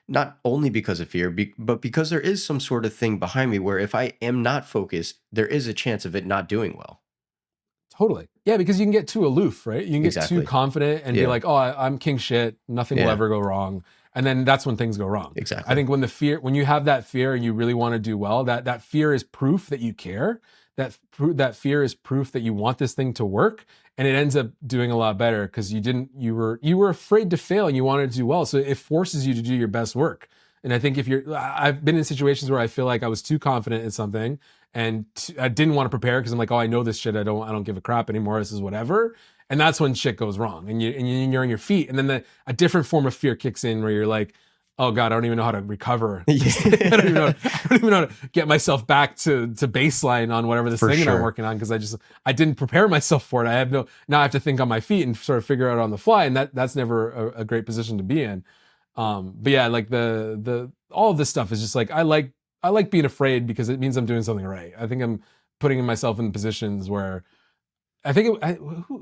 not only because of fear, but because there is some sort of thing behind me where if I am not focused, there is a chance of it not doing well. Totally. Yeah, because you can get too aloof, right? You can get too Exactly. confident and be Yeah. like, "Oh, I'm king shit. Nothing will Yeah. ever go wrong." And then that's when things go wrong. I Exactly. think when you have that fear and you really want to do well, that fear is proof that you care. That fear is proof that you want this thing to work, and it ends up doing a lot better because you were afraid to fail and you wanted to do well. So it forces you to do your best work. And I think I've been in situations where I feel like I was too confident in something and I didn't want to prepare because I'm like, oh, I know this shit. I don't give a crap anymore. This is whatever. And that's when shit goes wrong, and you're on your feet, and then a different form of fear kicks in where you're like, oh god, I don't even know how to recover this thing. Yeah. I don't even know how to get myself back to baseline on whatever this For thing that I'm sure. working on because I didn't prepare myself for it. Now I have to think on my feet and sort of figure out on the fly, and that's never a great position to be in. But yeah, like the all of this stuff is just like I like being afraid because it means I'm doing something right. I think I'm putting myself in positions where I think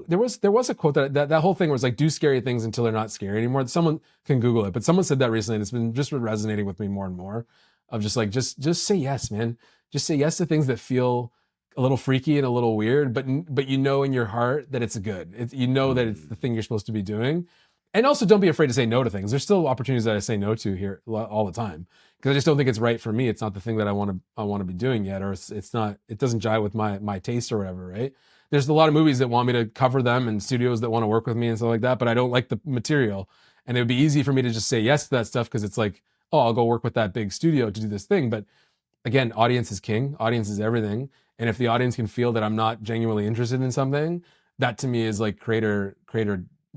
there was a quote that whole thing was like do scary things until they're not scary anymore. Someone can Google it, but someone said that recently, and it's been just resonating with me more and more. Of just like just say yes, man. Just say yes to things that feel a little freaky and a little weird, but you know in your heart that it's good. You know that it's the Mm. thing you're supposed to be doing, and also don't be afraid to say no to things. There's still opportunities that I say no to here all the time because I just don't think it's right for me. It's not the thing that I want to be doing yet, or it's not. It doesn't jive with my taste or whatever, right? There's a lot of movies that want me to cover them and studios that want to work with me and stuff like that, but I don't like the material. And it would be easy for me to just say yes to that stuff because it's like, oh, I'll go work with that big studio to do this thing. But again, audience is king, audience is everything. And if the audience can feel that I'm not genuinely interested in something, that to me is like creator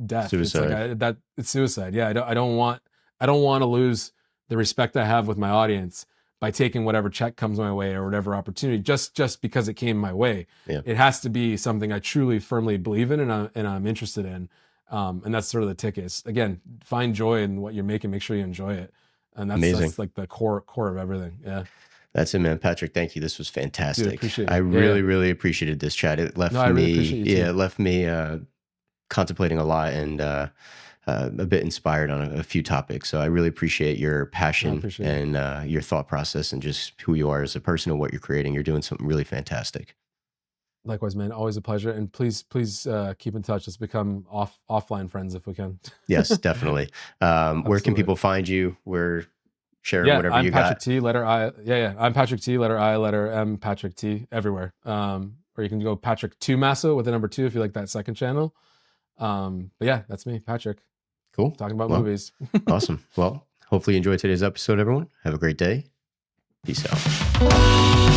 death. It's like Suicide. that it's suicide. Yeah, I don't want to lose the respect I have with my audience by taking whatever check comes my way or whatever opportunity just because it came my way. Yeah. It has to be something I truly firmly believe in and I'm interested in. And that's sort of the ticket. Again, find joy in what you're making, make sure you enjoy it. And Amazing. that's like the core of everything. Yeah. That's it, man. Patrick, thank you. This was Dude, fantastic. appreciate I you. Yeah, yeah. really, really appreciated this chat. It No, left I really me, appreciate you yeah, too. it left me contemplating a lot and a bit inspired on a few topics. So I really appreciate your No, I passion appreciate it. and your thought process and just who you are as a person and what you're creating. You're doing something really fantastic. Likewise, man. Always a pleasure. And please keep in touch. Let's become offline friends if we can. Yes, definitely. Where can Absolutely. people find you? We're sharing Yeah, whatever I'm you Patrick got. T, letter I. I'm Patrick T, letter I, letter M, Patrick T, everywhere. Or you can go Patrick Tomasso with the number 2 if you like that second channel. But yeah, that's me, Patrick, Cool. talking about Well, movies. awesome. Well, hopefully you enjoyed today's episode, everyone. Have a great day. Peace out.